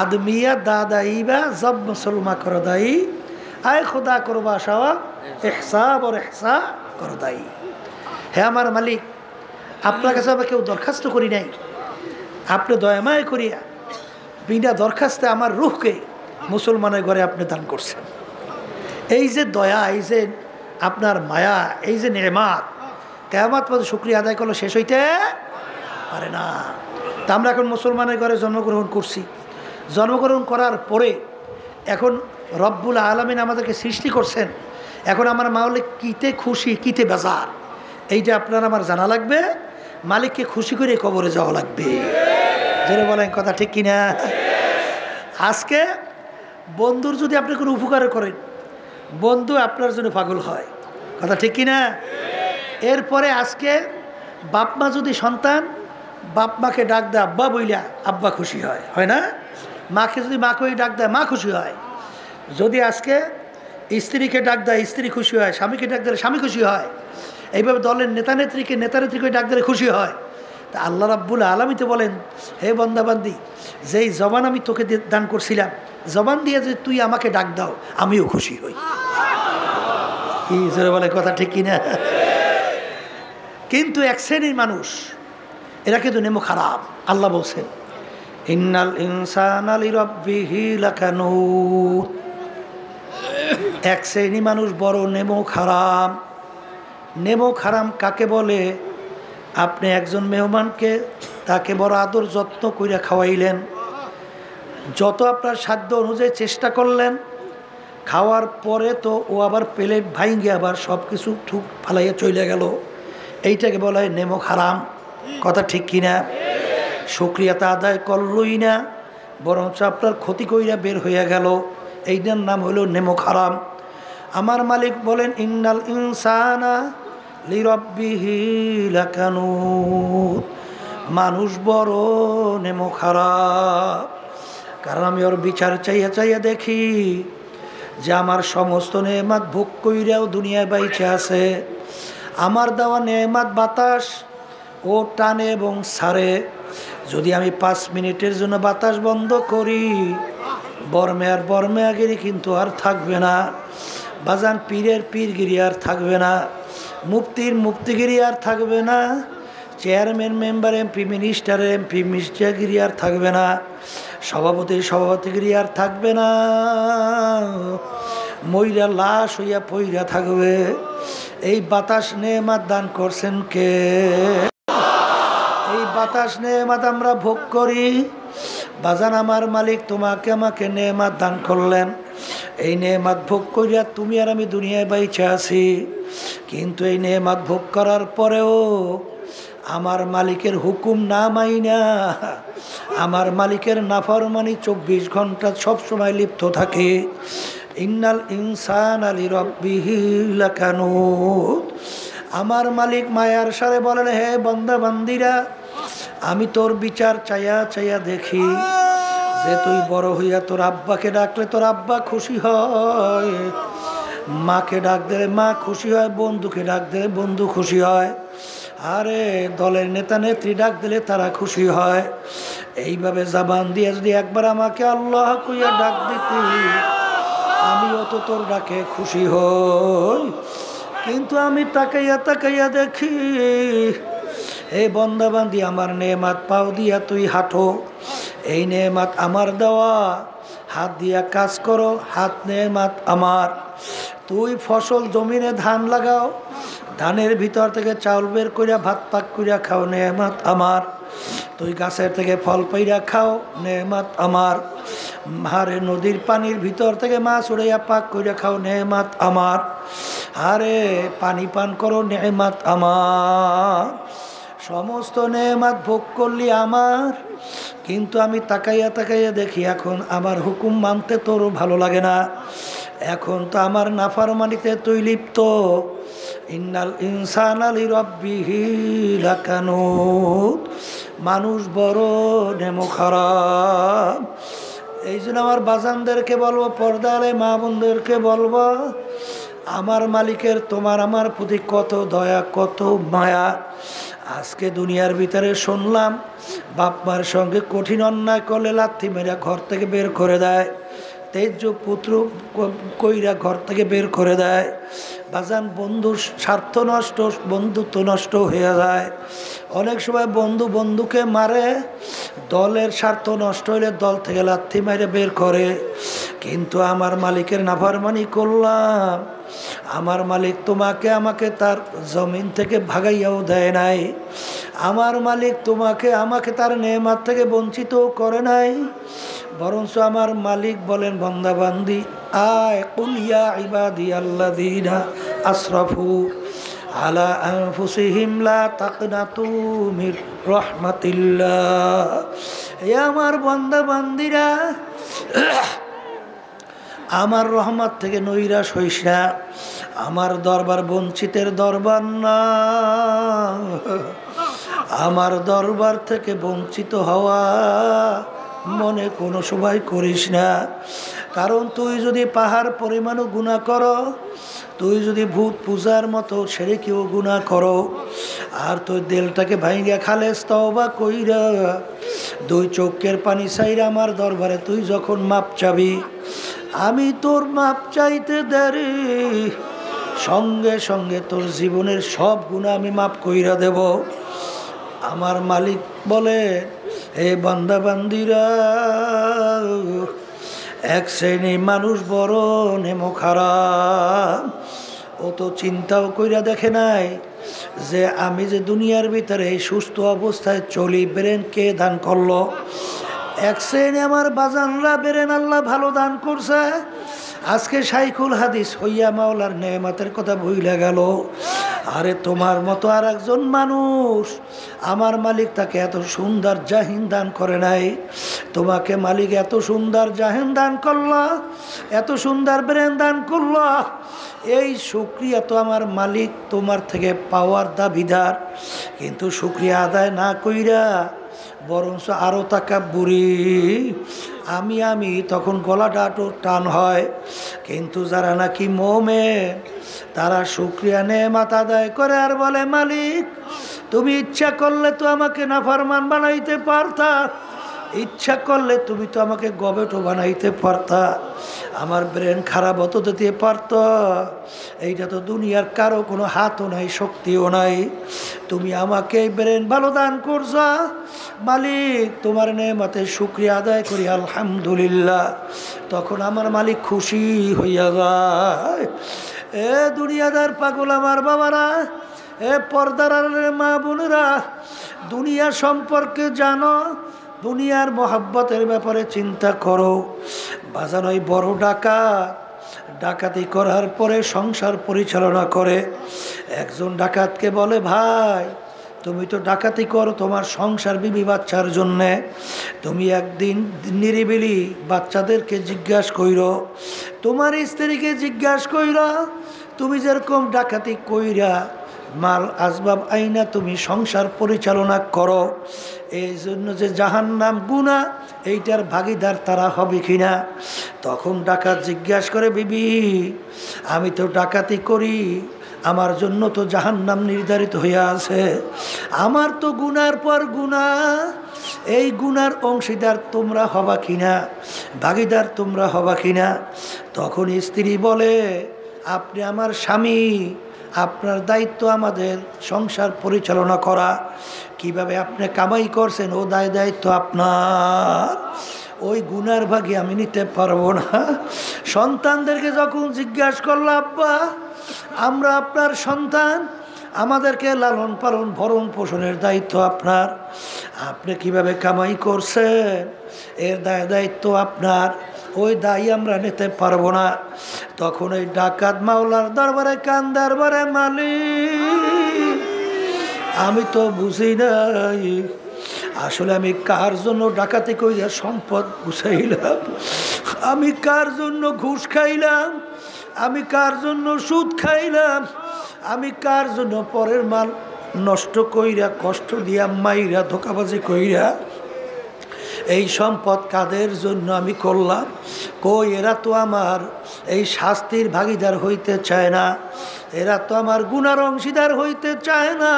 আদমিয়া দাদাইবা জব মুসলমা করো দাই, আয় খোদা করবা সাওয়া এহসা বর এহসা করো দাই। হে আমার মালিক, আপনার কাছে আমরা কেউ দরখাস্ত করি নাই, আপনি দয়াময় করিয়া বিনা দরখাস্তে আমার রূহকে মুসলমানের ঘরে আপনি দান করছেন। এই যে দয়া, এই যে আপনার মায়া, এই যে নেয়ামত, কিয়ামত পর্যন্ত শুকরিয়া আদায় করলে শেষ হইতে পারে না। তা আমরা এখন মুসলমানের ঘরে জন্মগ্রহণ করছি। জন্মগ্রহণ করার পরে এখন রব্বুল আলামিন আমাদেরকে সৃষ্টি করছেন। এখন আমার মালিক কিতে খুশি কিতে বেজার, এইটা আপনার আমার জানা লাগবে। মালিককে খুশি করে কবরে যাওয়া লাগবে। জোরে বলেন কথা ঠিক কিনা? আজকে বন্ধুর যদি আপনি কোনো উপকার করেন, বন্ধু আপনার জন্য পাগল হয়। কথা ঠিক কিনা? এরপরে আজকে বাপ মা যদি সন্তান বাপ মাকে ডাক দেয় আব্বা বইলা, আব্বা খুশি হয়, হয় না? মাকে যদি মাকে ডাক দেয় মা খুশি হয়। যদি আজকে স্ত্রীকে ডাক দেয় স্ত্রী খুশি হয়, স্বামীকে ডাক দিলে স্বামী খুশি হয়। এইভাবে দলের নেতা নেত্রীকে ডাক দিলে খুশি হয়। তা আল্লাহ রাব্বুল আলামিন তো বলেন, হে বান্দাবান্দি, যেই জবান আমি তোকে দান করছিলাম, জবান দিয়ে যদি তুই আমাকে ডাক দাও আমিও খুশি হই। কি জোরে বলে কথা ঠিক কিনা? কিন্তু এক শ্রেণীর মানুষ, এরা কিন্তু নেমো খারাপ। আল্লাহ বলছেন, ইন্নাল ইনসানা লিরাব্বিহি লাকানুত। এক শ্রেণী মানুষ বড় নেমো খারাপ। নেমো খারাম কাকে বলে? আপনি একজন মেহমানকে তাকে বড় আদর যত্ন কইরা খাওয়াইলেন, যত আপনার সাধ্য অনুযায়ী চেষ্টা করলেন, খাওয়ার পরে তো ও আবার প্লেট ভাঙিয়ে আবার সব কিছু ঠুক ফালাইয়া চলে গেল, এইটাকে বলা হয় নেমো খারাম। কথা ঠিক কিনা? শুকরিয়াতা আদায় করলই না, বরঞ্চ আপনার ক্ষতি কইরা বের হইয়া গেল, এইটার নাম হলো নেমো খারাম। আমার মালিক বলেন, ইন্নাল ইনসানা লিরাব্বিহি লাকানুত। মানুষ বড় নেমো খারাপ। কারণ আমি ওর বিচার চাইয়া চাইয়া দেখি, যে আমার সমস্ত নেয়ামত ভোগ কইরাও দুনিয়ায় বাইচে আছে। আমার দেওয়া নেয়ামত বাতাস ও টানে এবং ছাড়ে। যদি আমি 5 মিনিটের জন্য বাতাস বন্ধ করি, বর্মেয়াগিরি কিন্তু আর থাকবে না। বাজান পীরের পীরগিরি আর থাকবে না, মুফতির মুফতিগিরি আর থাকবে না, chairman member MP minister MP মিনিস্টারগিরি আর থাকবে না, সভাপতির সভাপতিগিরি আর থাকবে না। মইরা লাশ হইয়া পইরা থাকবে। এই বাতাস নেয়ামত দান করছেন কে? এই বাতাস নেয়ামত আমরা ভোগ করি। বাজান আমার মালিক তোমাকে আমাকে নেয়ামত দান করলেন। এই নেয়ামত ভোগ করিয়া তুমি আর আমি দুনিয়ায় বাইচে আছি। কিন্তু এই নেয়ামত ভোগ করার পরেও আমার মালিকের হুকুম না মাইনা, আমার মালিকের নাফরমানি 24 ঘন্টা সবসময় লিপ্ত থাকে। ইন্নাল ইনসানা লিরাব্বিহি লাকানুত। আমার মালিক মায়ার সারে বলেন, হে বান্দা বান্দিরা, আমি তোর বিচার চাইয়া চাইয়া দেখি যে তুই বড় হইয়া তোর আব্বাকে ডাকলে তোর আব্বা খুশি হয়, মাকে ডাক দিলে মা খুশি হয়, বন্ধুকে ডাক দিলে বন্ধু খুশি হয়, আরে দলের নেতা নেত্রী ডাক দিলে তারা খুশি হয়। এইভাবে জবান দিয়ে যদি একবার আমাকে আল্লাহ কইয়া ডাক দিতি, আমিও তো তোর ডাকে খুশি হই। কিন্তু আমি তাকাইয়া তাকাইয়া দেখি, এই বন্দাবান্দি আমার নেয়ামত পাও দিয়া তুই হাঁটো। এই নেয়ামত আমার দেওয়া, হাত দিয়া কাজ করো, হাত নেয়ামত আমার। তুই ফসল জমিনে ধান লাগাও, ধানের ভিতর থেকে চাউল বের করিয়া ভাত পাক করিয়া খাও, নেয়ামত আমার। তুই গাছের থেকে ফল পাইরা খাও, নেয়ামত আমার। আরে নদীর পানির ভিতর থেকে মাছ উড়াইয়া পাক করিয়া খাও, নেয়ামত আমার। আরে পানি পান করো, নেয়ামত আমার। সমস্ত নেয়ামত ভোগ করলি আমার। কিন্তু আমি তাকাইয়া তাকাইয়া দেখি এখন আমার হুকুম মানতে তোর ভালো লাগে না, এখন তো আমার নাফরমানিতে তুই লিপ্ত। ইন্নাল ইনসানা লিরাব্বিহি লাকানুত। মানুষ বড় নেমো খারাপ। এই জন্য আমার বাজানদেরকে বলবো, পর্দালে মা বোনদেরকে বলবো, আমার মালিকের তোমার আমার প্রতি কত দয়া কত মায়া। আজকে দুনিয়ার ভিতরে শুনলাম বাপ মার সঙ্গে কঠিন অন্যায় করলে লাথি মেরা ঘর থেকে বের করে দেয়, তেজ পুত্র কইরা ঘর থেকে বের করে দেয়। বাজান বন্ধুর স্বার্থ নষ্ট, বন্ধুত্ব নষ্ট হয়ে যায়। অনেক সময় বন্ধু বন্ধুকে মারে, দলের স্বার্থ নষ্ট হইলে দল থেকে লাথি মেরে বের করে। কিন্তু আমার মালিকের নাফরমানি করলাম, আমার মালিক তোমাকে আমাকে তার জমিন থেকে ভাগাইয়াও দেয় নাই। আমার মালিক তোমাকে আমাকে তার নেয়ামত থেকে বঞ্চিত করে নাই। বরঞ্চ আমার মালিক বলেন, বান্দা বান্দি আয় কুল ইয়া ইবাদিয়াল্লাযীনা আসরাফু আলা আনফুসিহিম লা তাকনাতু মির রাহমাতিল্লাহ। হে আমার বান্দা বান্দিরা, আমার রহমত থেকে নৈরাশ হইস না। আমার দরবার বঞ্চিতের দরবার না, আমার দরবার থেকে বঞ্চিত হওয়া মনে কোনো সময় করিস না। কারণ তুই যদি পাহাড় পরিমাণও গুনাহ করো, তুই যদি ভূত পূজার মতো শিরকেও গুনাহ করো, আর তুই দিলটাকে ভাইঙ্গা খালেস তওবা কইরা 2 চোখের পানি চাইরা আমার দরবারে তুই যখন মাপ চাবি, আমি তোর মাপ চাইতে দেরি সঙ্গে সঙ্গে তোর জীবনের সব গুনাহ আমি মাপ কইরা দেব। আমার মালিক বলে, হে বান্দা বান্দিরা, এক শ্রেণীর মানুষ বড় নেমো খারাপ। ও তো চিন্তাও কইরা দেখে নাই যে আমি যে দুনিয়ার ভিতরে এই সুস্থ অবস্থায় চলি, ব্রেন কে দান করলো? এক শ্রেণী আমার বাজানরা বেরেন আল্লাহ ভালো দান করছে। আজকে শাইখুল হাদিস হইয়া মাওলার নেয়ামতের কথা ভুইলা গেল। আরে তোমার মতো আর একজন মানুষ আমার মালিক তাকে এত সুন্দর জাহিন দান করে নাই। তোমাকে মালিক এত সুন্দর জাহিন দান করলো, এত সুন্দর ব্রেন দান করলো। এই শুকরিয়া তো আমার মালিক তোমার থেকে পাওয়ার দাবিদার। কিন্তু শুকরিয়া আদায় না কইরা বরঞ্চ আরো তাকাব্বুরি, আমি তখন গলাটা টান হয়। কিন্তু যারা নাকি মোমেন তারা শুকরিয়া নেয়ামত আদায় করে আর বলে, মালিক তুমি ইচ্ছা করলে তো আমাকে নাফরমান বানাইতে পারতা, ইচ্ছা করলে তুমি তো আমাকে গবেটো বানাইতে পারতা, আমার ব্রেন খারাপ হতো দিতে পারত। এইটা তো দুনিয়ার কারো কোনো হাতও নাই, শক্তিও নাই, তুমি আমাকে এই ব্রেন ভালো দান করছ। মালিক তোমার নেয়ামতে শুকরিয়া আদায় করি, আলহামদুলিল্লাহ। তখন আমার মালিক খুশি হইয়া যায়। এ দুনিয়াদার পাগল আমার বাবারা, এ পর্দার মা বোনেরা, দুনিয়া সম্পর্কে জানো, দুনিয়ার মহাব্বতের ব্যাপারে চিন্তা করো। বাজার ওই বড় ডাকাতি করার পরে সংসার পরিচালনা করে। একজন ডাকাতকে বলে, ভাই তুমি তো ডাকাতি করো তোমার সংসার বিবি বাচ্চার জন্যে, তুমি একদিন নিরিবিলি বাচ্চাদেরকে জিজ্ঞাসা কইরো, তোমার স্ত্রীকে জিজ্ঞাসা কইরা, তুমি যেরকম ডাকাতি কইরা মাল আসবাব আইনা তুমি সংসার পরিচালনা করো, এই জন্য যে জাহান্নাম গুনাহ এইটার ভাগিদার তারা হবে কিনা। তখন ডাকাত জিজ্ঞাসা করে, বিবি আমি তো ডাকাতি করি, আমার জন্য তো জাহান্নাম নির্ধারিত হইয়া আছে, আমার তো গুনার পর গুনাহ, এই গুনার অংশীদার তোমরা হবা কিনা, ভাগিদার তোমরা হবা কিনা। তখন স্ত্রী বলে, আপনি আমার স্বামী, আপনার দায়িত্ব আমাদের সংসার পরিচালনা করা, কিভাবে আপনি কামাই করছেন ও দায়িত্ব আপনার, ওই গুনার ভাগে আমি নিতে পারবো না। সন্তানদেরকে যখন জিজ্ঞাসা করলো, আব্বা আমরা আপনার সন্তান, আমাদেরকে লালন পালন ভরণ পোষণের দায়িত্ব আপনার, আপনি কিভাবে কামাই করছেন এর দায়িত্ব আপনার, ওই দায়ী আমরা নিতে পারবো না। তখন ওই ডাকাত মাওলার দরবারে কান্দার বারে, মালিক আমি তো বুঝি নাই আসলে আমি কার জন্য ডাকাতি কইরা সম্পদ গুছাইলাম, আমি কার জন্য ঘুষ খাইলাম, আমি কার জন্য সুদ খাইলাম, আমি কার জন্য পরের মাল নষ্ট কইরা কষ্ট দিয়া মাইরা ধোকাবাজি কইরা এই সম্পদ কাদের জন্য আমি করলাম। কই এরা তো আমার এই শাস্তির ভাগিদার হইতে চায় না, এরা তো আমার গুনার অংশীদার হইতে চায় না,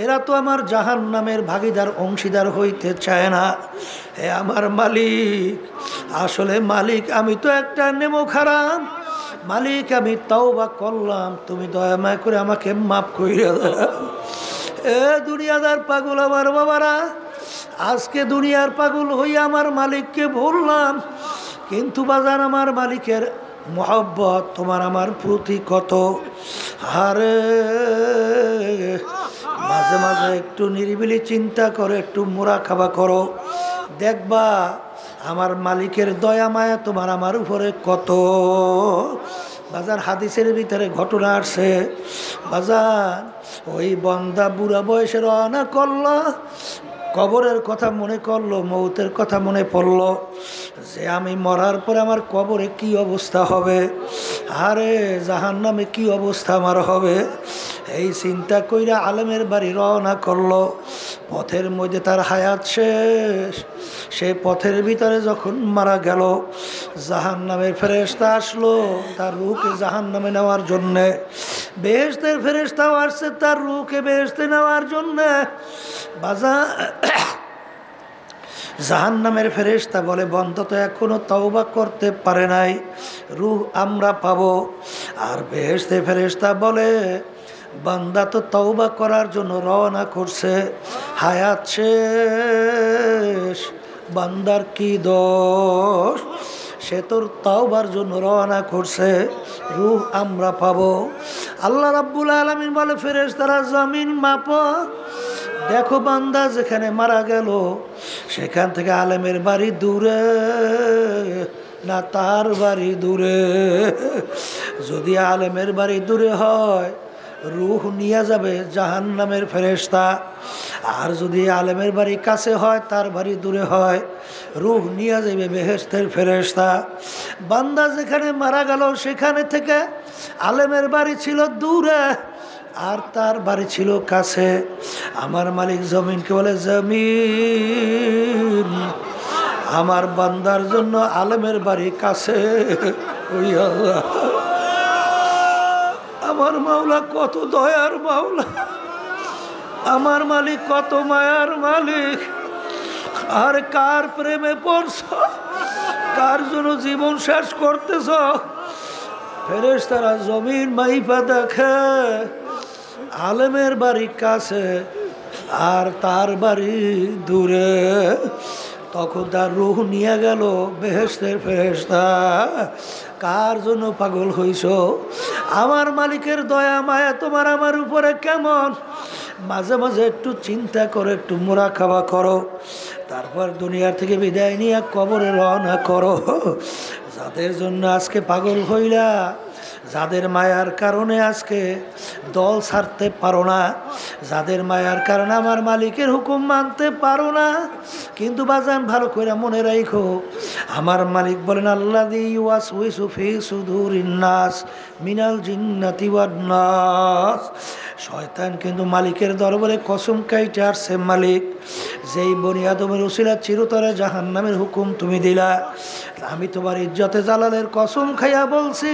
এরা তো আমার জাহান্নামের ভাগিদার অংশীদার হইতে চায় না। হে আমার মালিক, আসলে মালিক আমি তো একটা নেমো খারাপ, মালিক আমি তওবা করলাম, তুমি দয়া মায়া করে আমাকে মাফ কইরা দাও। এ দুনিয়াদার পাগল আমার বাবারা, আজকে দুনিয়ার পাগল হইয়া আমার মালিককে ভুললাম, কিন্তু বাজার আমার মালিকের মহব্বত তোমার আমার প্রতি কত। আরে মাঝে মাঝে একটু নিরিবিলি চিন্তা করে, একটু মুরাকাবা করো, দেখবা আমার মালিকের দয়া মায়া তোমার আমার উপরে কত। বাজার হাদিসের ভিতরে ঘটনা আসছে, বাজার ওই বন্দা বুড়া বয়সে রওনা করলো, কবরের কথা মনে করলো, মৌতের কথা মনে পড়লো যে আমি মরার পরে আমার কবরে কি অবস্থা হবে, আরে জাহান্নামে কি অবস্থা আমার হবে। এই চিন্তা কইরা আলেমের বাড়ি রওনা করলো। পথের মধ্যে তার হায়াত শেষ, সে পথের ভিতরে যখন মারা গেল, জাহান্নামের ফেরেশতা আসলো তার রূহকে জাহান্নামে নেওয়ার জন্যে, বেহেশতের ফেরেশতাও আসছে তার রূহকে বেহেশতে নেওয়ার জন্যে। জাহান্নামের ফেরেশতা বলে, বন্দা তো এখনো তওবা করতে পারে নাই, রূহ আমরা পাবো। আর বেহেশতের ফেরেশতা বলে, বান্দা তো তওবা করার জন্য রওনা করছে, হায়াত শেষ, বান্দার কি দোষ, সে তোর তওবার জন্য রওনা করছে, রূহ আমরা পাবো। আল্লাহ রাব্বুল আলামিন বলে, ফেরেশতারা জমিন মাপো, দেখো বান্দা যেখানে মারা গেল সেখান থেকে আলেমের বাড়ি দূরে না তার বাড়ি দূরে। যদি আলেমের বাড়ি দূরে হয় রূহ নিয়ে যাবে জাহান্নামের ফেরেশতা, আর যদি আলেমের বাড়ি কাছে হয় তার বাড়ি দূরে হয় রূহ নিয়ে যাবে বেহেশতের ফেরেশতা। বান্দা যেখানে মারা গেল সেখানে থেকে আলেমের বাড়ি ছিল দূরে আর তার বাড়ি ছিল কাছে। আমার মালিক জমিনকে বলে, জমিন আমার বান্দার জন্য আলেমের বাড়ি কাছে। ওই আল্লাহ, আমার মাওলা কত দয়ার মাওলা, আমার মালিক কত মায়ার মালিক। আর কার প্রেমে পড়ছ, কার জন্য জীবন শেষ করতেছ। ফেরেশতারা জমিন মাইপা দেখে আলেমের বাড়ি কাছে আর তার বাড়ি দূরে। তখন তার রূহ নিয়ে গেল বেহেশতের ফেরেশতা। কার জন্য পাগল হইছ? আমার মালিকের দয়া মায়া তোমার আমার উপরে কেমন? মাঝে মাঝে একটু চিন্তা করো, একটু মুরাকাবা করো, তারপর দুনিয়ার থেকে বিদায় নিয়ে কবরে রওনা করো। যাদের জন্য আজকে পাগল হইলা, যাদের মায়ার কারণে আজকে দল ছাড়তে পারো না, যাদের মায়ার কারণে আমার মালিকের হুকুম মানতে পারো না, কিন্তু বাজান ভালো করে মনে রাখো, আমার মালিক বলেন আল্লাযী ইউওয়াসউইসু ফী সুদুরিন নাস মিনাল জিন্নাতি ওয়ান নাস। শয়তান কিন্তু মালিকের দরবারে কসম কাইটে আসছে, মালিক যেই বনি আদমের উসিলা চিরতরে জাহান্নামের হুকুম তুমি দিলা, আমি তোমার ইজ্জতে জালালের কসম খাইয়া বলছি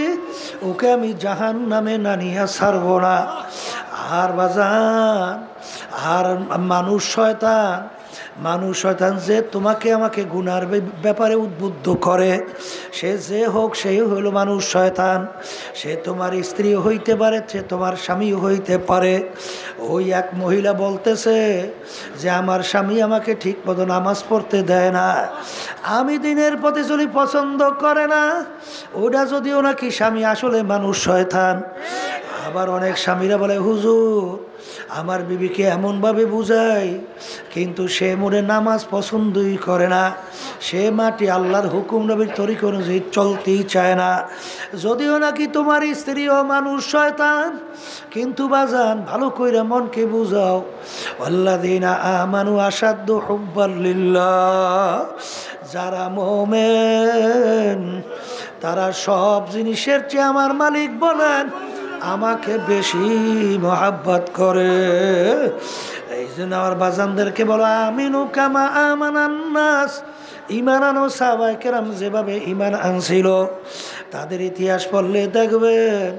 ওকে আমি জাহান্নামে না নিয়ে ছাড়ব না। আর বাজান, আর মানুষ শয়তান যে তোমাকে আমাকে গুনার ব্যাপারে উদ্বুদ্ধ করে, সে যে হোক সেই হলো মানুষ শয়তান। সে তোমার স্ত্রী হইতে পারে, সে তোমার স্বামী হইতে পারে। ওই এক মহিলা বলতেছে যে আমার স্বামী আমাকে ঠিক মতো নামাজ পড়তে দেয় না, আমি দিনের পথে চলি পছন্দ করে না। ওটা যদিও নাকি স্বামী, আসলে মানুষ শয়তান। আবার অনেক স্বামীরা বলে হুজুর আমার বিবিকে এমনভাবে বুঝাই, কিন্তু সে মনে নামাজ পছন্দই করে না, সে মাটি আল্লাহর হুকুম নবীর তরিকা অনুযায়ী চলতেই চায় না। যদিও নাকি তোমার স্ত্রীও মানুষ শয়তান, কিন্তু বাজান ভালো কইরা মনকে বুঝাও, আল্লাযীনা আমানু আশাদ্দু হুব্বান লিল্লাহ। যারা মুমিন তারা সব জিনিসের চেয়ে আমার মালিক বলেন আমাকে বেশি মহাব্বত করে। এই জন্য আমার বাজানদেরকে বলো আমিনু কামা আমানান নাস। ইমান আনো, সাহাবায়ে কেরাম যেভাবে ইমান আনছিল তাদের ইতিহাস পড়লে দেখবেন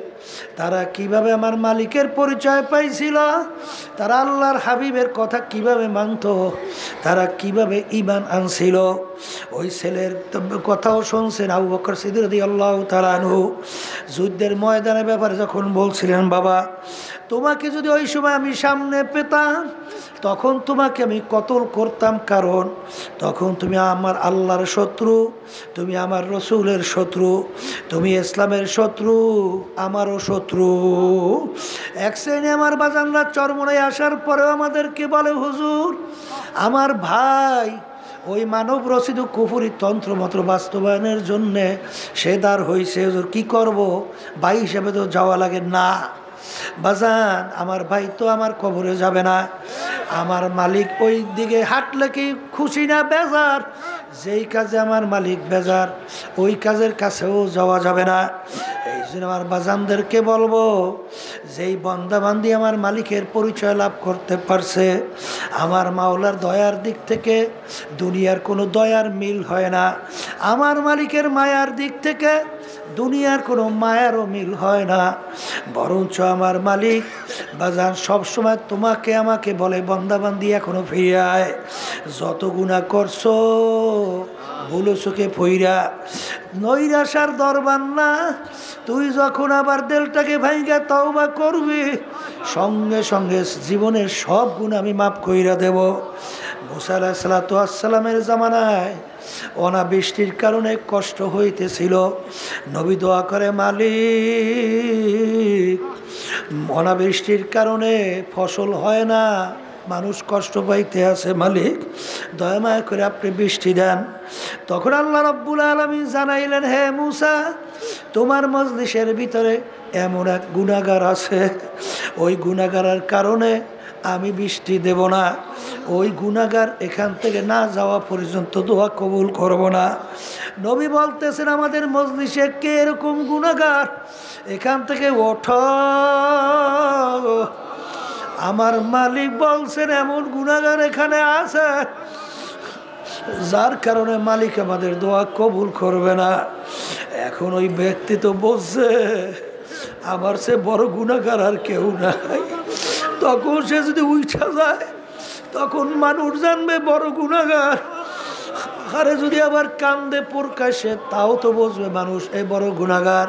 তারা কিভাবে আমার মালিকের পরিচয় পাইছিল, তারা আল্লাহর হাবিবের কথা কিভাবে মানত, তারা কিভাবে ইমান আনছিল। ওই ছেলের কথাও শুনছেন আবু বকর সিদ্দিক রাদিয়াল্লাহু তাআলা আনহু যুদ্ধের ময়দানের ব্যাপারে যখন বলছিলেন, বাবা তোমাকে যদি ওই সময় আমি সামনে পেতাম তখন তোমাকে আমি কতল করতাম, কারণ তখন তুমি আমার আল্লাহর শত্রু, তুমি আমার রসুলের শত্রু, তুমি ইসলামের শত্রু, আমারও শত্রু। এক শ্রেণী আমার বাজানরা চরমোনায় আসার পরেও আমাদেরকে বলে হুজুর আমার ভাই ওই মানব রচিত কুফরি তন্ত্রমন্ত্র বাস্তবায়নের জন্যে সে দাঁড় হয়েছে, হুজুর কী করবো, ভাই হিসেবে তো যাওয়া লাগে না। বাজান আমার ভাই তো আমার কবরে যাবে না, আমার মালিক ওই দিকে হাঁটলে কি খুশি না বেজার? যেই কাজে আমার মালিক বেজার ওই কাজের কাছেও যাওয়া যাবে না। এই জন্য আমার বাজানদেরকে বলবো, যেই বন্দাবান্দি আমার মালিকের পরিচয় লাভ করতে পারছে, আমার মাওলার দয়ার দিক থেকে দুনিয়ার কোনো দয়ার মিল হয় না, আমার মালিকের মায়ার দিক থেকে দুনিয়ার কোনো মায়ারও মিল হয় না। বরঞ্চ আমার মালিক বাজান সবসময় তোমাকে আমাকে বলে বন্দাবান্দি এখনো ফিরে আয়, যত গুনাহ করছো ভুলো চোখে ফইরা নৈরাশার দরবার না, তুই যখন আবার দিলটাকে ভাঙ্গা তওবা করবি সঙ্গে সঙ্গে জীবনের সব গুণ আমি মাফ কইরা দেব। মুসা আলাইহিস সালাতু ওয়াস সালামের জামানায় অনাবৃষ্টির কারণে কষ্ট হইতেছিল, নবী দোয়া করে মালিক অনাবৃষ্টির কারণে ফসল হয় না, মানুষ কষ্ট পাইতে আছে, মালিক দয়া মায়া করে আপনি বৃষ্টি দেন। তখন আল্লাহ রাব্বুল আলামিন জানাইলেন, হে মুসা তোমার মজলিসের ভিতরে এমন এক গুনাহগার আছে, ওই গুনাহগারের কারণে আমি বৃষ্টি দেব না, ওই গুনাহগার এখান থেকে না যাওয়া পর্যন্ত দোয়া কবুল করব না। নবী বলতেছেন আমাদের মজলিসে কে এরকম গুনাহগার, এখান থেকে ওঠো। আমার মালিক বলছেন এমন গুনাহগার এখানে আছে যার কারণে মালিক আমাদের দোয়া কবুল করবে না। এখন ওই ব্যক্তি তো বলছে আমার সে বড় গুনাহগার আর কেউ নাই, তখন সে যদি উঠা যায় তখন মানুষ জানবে বড় গুনাহগার। আরে যদি আবার কান্দে প্রকাশ্যে তাও তো বুঝবে মানুষ এই বড় গুনাহগার।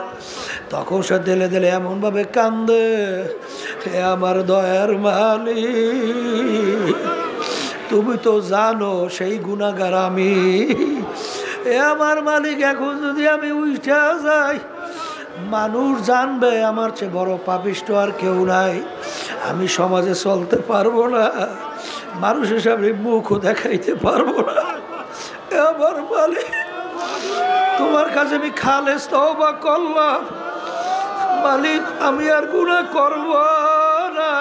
তখন সে দিলে দিলে এমনভাবে কান্দে, হে আমার দয়ার মালিক, তুমি তো জানো সেই গুনাহগার আমি। এ আমার মালিক, এখন যদি আমি উঠা যাই মানুষ জানবে আমার চেয়ে বড় পাপিষ্ট আর কেউ নাই। আমি সমাজে চলতে পারবো না, মানুষের সামনে মুখও দেখাইতে পারবো না। এ আমার মালিক, তোমার কাছে আমি খালেস তওবা করলাম, মালিক আমি আর গুনাহ করব না।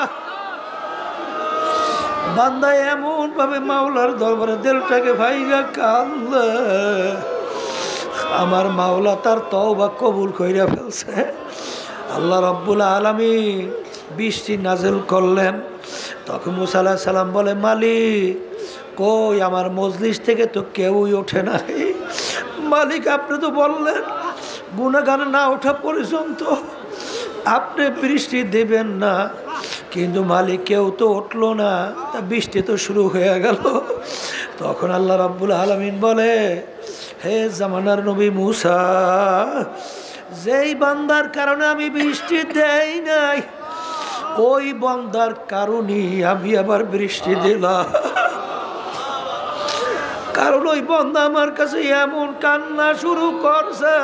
বান্দা এমন ভাবে মাওলার দরবারে দিলটাকে ভাইগা কান্দে, আমার মাওলা তার তওবা কবুল কইরা ফেলছে। আল্লাহ রাব্বুল আলামিন বৃষ্টি নাজিল করলেন। তখন মুসা আলাইহিস সালাম বলে, মালিক কই আমার মজলিস থেকে তো কেউই ওঠে নাই। মালিক আপনি তো বললেন গুনাহগার না ওঠা পর্যন্ত আপনি বৃষ্টি দেবেন না, কিন্তু মালিক কেউ তো উঠলো না, তা বৃষ্টি তো শুরু হয়ে গেল। তখন আল্লাহ রাব্বুল আলামিন বলে, হে জামানার নবী মুসা, যেই বান্দার কারণে আমি বৃষ্টি দেই নাই ওই বান্দার কারণে আমি আবার বৃষ্টি দিলাম। কারণ ওই বান্দা আমার কাছে এমন কান্না শুরু করছে,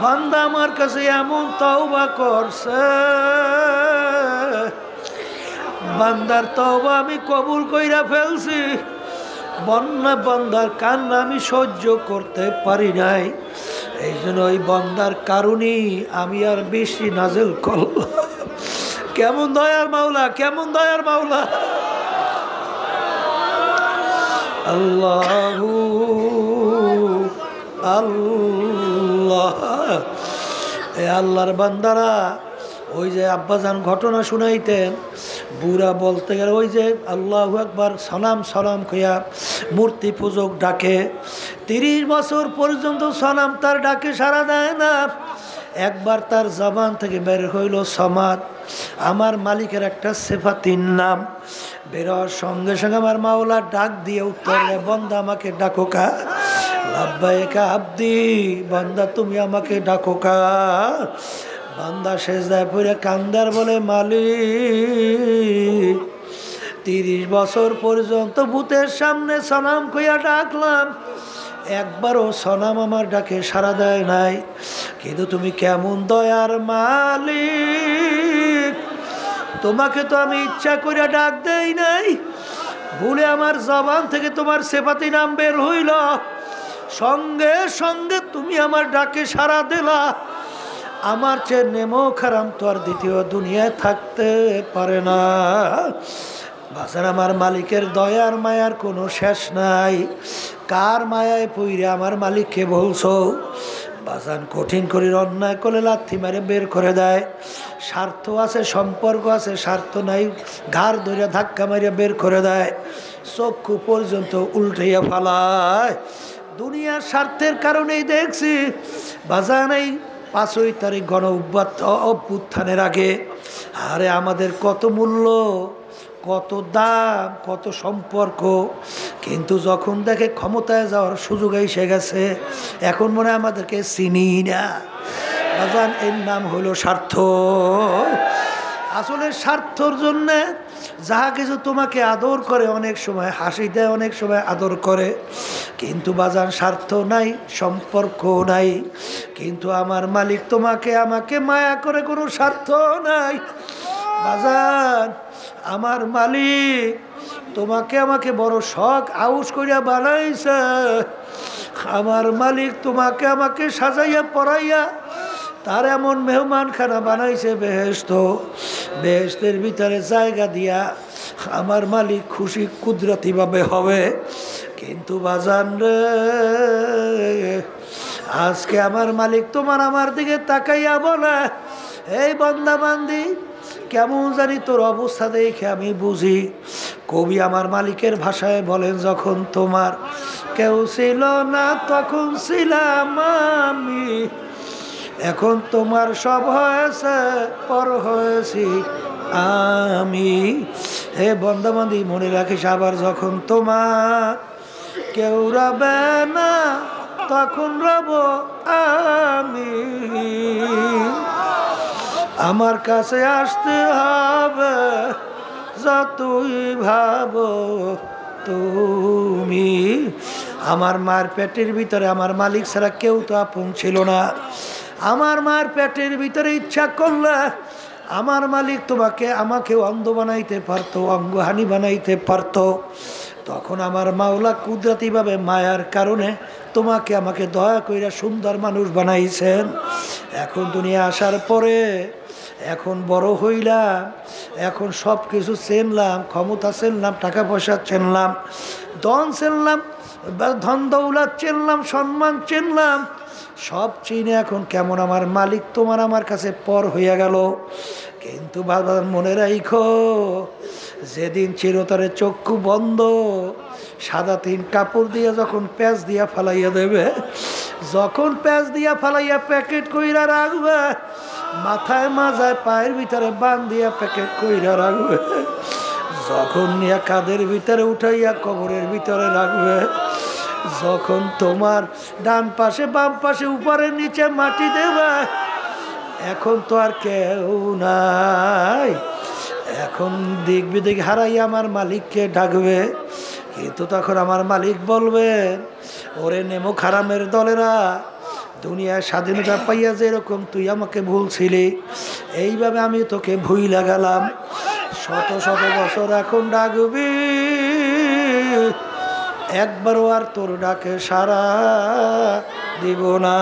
বান্দা আমার কাছে এমন তওবা করছে, বান্দার তওবা আমি কবুল কইরা ফেলছি। বন্যা বান্দার কান্না আমি সহ্য করতে পারি নাই, এই জন্য ওই বান্দার কারণে আমি আর বেশি নাজিল করলাম। কেমন দয়ার মাওলা, কেমন দয়ার মাওলা। আল্লাহু আল্লাহ। এ আল্লাহর বান্দারা, ওই যে আব্বাজান ঘটনা শুনাইতেন, বুড়া বলতে গেলে ওই যে আল্লাহু আকবার সালাম সালাম কইয়া মূর্তি পূজক ডাকে, 30 বছর পর্যন্ত সালাম তার ডাকে সাড়া দেয় না। একবার তার জবান থেকে বের হইল সমাদ, আমার মালিকের একটা সিফাতির নাম। বেরোর সঙ্গে সঙ্গে আমার মাওলা ডাক দিয়ে উত্তর দেয়, বান্দা আমাকে ডাকো কা। লাব্বাইকা আব্দি, বান্দা তুমি আমাকে ডাকো কা। বান্দা সেজদায় পড়ে কান্দার বলে, মালিক 30 বছর পর্যন্ত ভূতের সামনে সালাম কইয়া ডাকলাম, একবারও সালাম আমার ডাকে সাড়া দেয় নাই, কিন্তু তুমি কেমন দয়ার মালিক, তোমাকে তো আমি ইচ্ছা করে ডাক দেই নাই, ভুলে আমার জবান থেকে তোমার সিফাতি নাম বের হইল, সঙ্গে সঙ্গে তুমি আমার ডাকে সাড়া দিলা। আমার চেয়ে নেমো খারাম তো আর দ্বিতীয় দুনিয়ায় থাকতে পারে না। বাজার আমার মালিকের দয়ার মায়ার কোনো শেষ নাই। কার মায়ায় পইরে আমার মালিককে বলছো? বাজান কঠিন করে অন্যায় করলে লাথি মারে বের করে দেয়। স্বার্থ আছে, সম্পর্ক আছে, স্বার্থ নাই ঘাড় ধরে ধাক্কা মারিয়া বের করে দেয়। চক্ষু পর্যন্ত উল্টাইয়া ফালায়। দুনিয়ার স্বার্থের কারণেই দেখছি বাজান এই 5ই তারিখ গণ অভ্যুত্থানের আগে আরে আমাদের কত মূল্য, কত দাম, কত সম্পর্ক, কিন্তু যখন দেখে ক্ষমতায় যাওয়ার সুযোগ এসে গেছে এখন মনে হয় আমাদেরকে চিনি না। বাজান এর নাম হলো স্বার্থ। আসলে স্বার্থর জন্যে যাহা কিছু তোমাকে আদর করে, অনেক সময় হাসি দেয়, অনেক সময় আদর করে, কিন্তু বাজান স্বার্থ নাই, সম্পর্ক নাই। কিন্তু আমার মালিক তোমাকে আমাকে মায়া করে, কোনো স্বার্থ নাই। বাজান আমার মালিক তোমাকে আমাকে বড় শখ আউস করিয়া বানাইছে। আমার মালিক তোমাকে আমাকে সাজাইয়া পড়াইয়া তার এমন মেহমানখানা বানাইছে বেহেশত, বেহেশতের ভিতরে জায়গা দিয়া আমার মালিক খুশি কুদরতিভাবে হবে। কিন্তু বাজান রে, আজকে আমার মালিক তোমার আমার দিকে তাকাইয়া বলে, এই বান্দা বান্দি কেমন জানি তোর অবস্থা দেখে আমি বুঝি কবি আমার মালিকের ভাষায় বলেন, যখন তোমার কেউ ছিল না তখন ছিলাম আমি, এখন তোমার সব হয়েছে পর হয়েছি আমি। হে বন্দাবান্দি মনে রাখিস, আবার যখন তোমার কেউ রবে না তখন রব আমি। আমার কাছে আসতে হবে যতই ভাবো তুমি। আমার মায়ের পেটের ভিতরে আমার মালিক ছাড়া কেউ তো আপন ছিল না। আমার মায়ের পেটের ভিতরে ইচ্ছা করলে আমার মালিক তোমাকে আমাকেও অন্ধ বানাইতে পারতো, অঙ্গহানি বানাইতে পারতো। তখন আমার মাওলা কুদরতিভাবে মায়ার কারণে তোমাকে আমাকে দয়া কইরা সুন্দর মানুষ বানাইছেন। এখন দুনিয়া আসার পরে এখন বড় হইলাম, এখন সব কিছু চেনলাম, ক্ষমতা চেনলাম, টাকা পয়সা চেনলাম, ধন চেনলাম, ধন দৌলত চেনলাম, সম্মান চেনলাম, সব চিনে এখন কেমন আমার মালিক তোমার আমার কাছে পর হইয়া গেল। কিন্তু বাবা মনে রাখো, যেদিন চিরতরে চক্ষু বন্ধ, সাদা তিন কাপড় দিয়ে যখন প্যাঁচ দিয়া ফালাইয়া দেবে, যখন প্যাঁচ দিয়া ফালাইয়া প্যাকেট কইরা রাখবে, মাথায় মাজায় পায়ের ভিতরে বান দিয়া প্যাকেট কইরা রাখবে, যখন নিয়ে কাঁধের ভিতরে উঠাইয়া কবরের ভিতরে রাখবে, যখন তোমার ডান পাশে বাম পাশে উপরে নিচে মাটি দেবে, এখন তো আর কেউ নাই। এখন দিক বিদিক হারাইয়া আমার মালিককে ডাকবে, কিন্তু তখন আমার মালিক বলবে, ওরে নেমো খারামের দলেরা, দুনিয়ায় স্বাধীনতা পাইয়া যেরকম তুই আমাকে ভুলছিলি, এইভাবে আমি তোকে ভুইলা গেলাম। শত শত বছর এখন ডাকবি, একবারও আর তোর ডাকে সাড়া দিব না।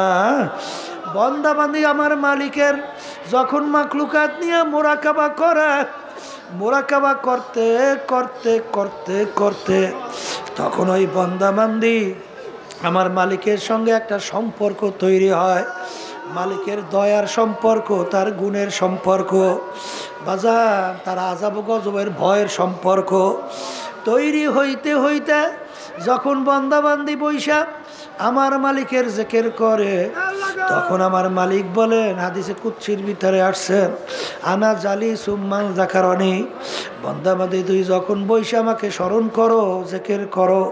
বন্দাবান্দি আমার মালিকের যখন মাখলুকাত নিয়ে মোরাকাবা করে, মোরাকাবা করতে করতে করতে করতে তখন ওই বন্দাবান্দি আমার মালিকের সঙ্গে একটা সম্পর্ক তৈরি হয়। মালিকের দয়ার সম্পর্ক, তার গুণের সম্পর্ক, বাজার তার আযাব গজবের ভয়ের সম্পর্ক তৈরি হইতে হইতে যখন বন্দাবান্দি বৈশা আমার মালিকের জিকির করে, তখন আমার মালিক বলেন, হাদিসে কুদসির ভিতরে আসছেন, আনা জালি সুম্মান যাকারনি, বন্দাবান্দি তুই যখন বৈশা আমাকে স্মরণ করো, জিকির করো,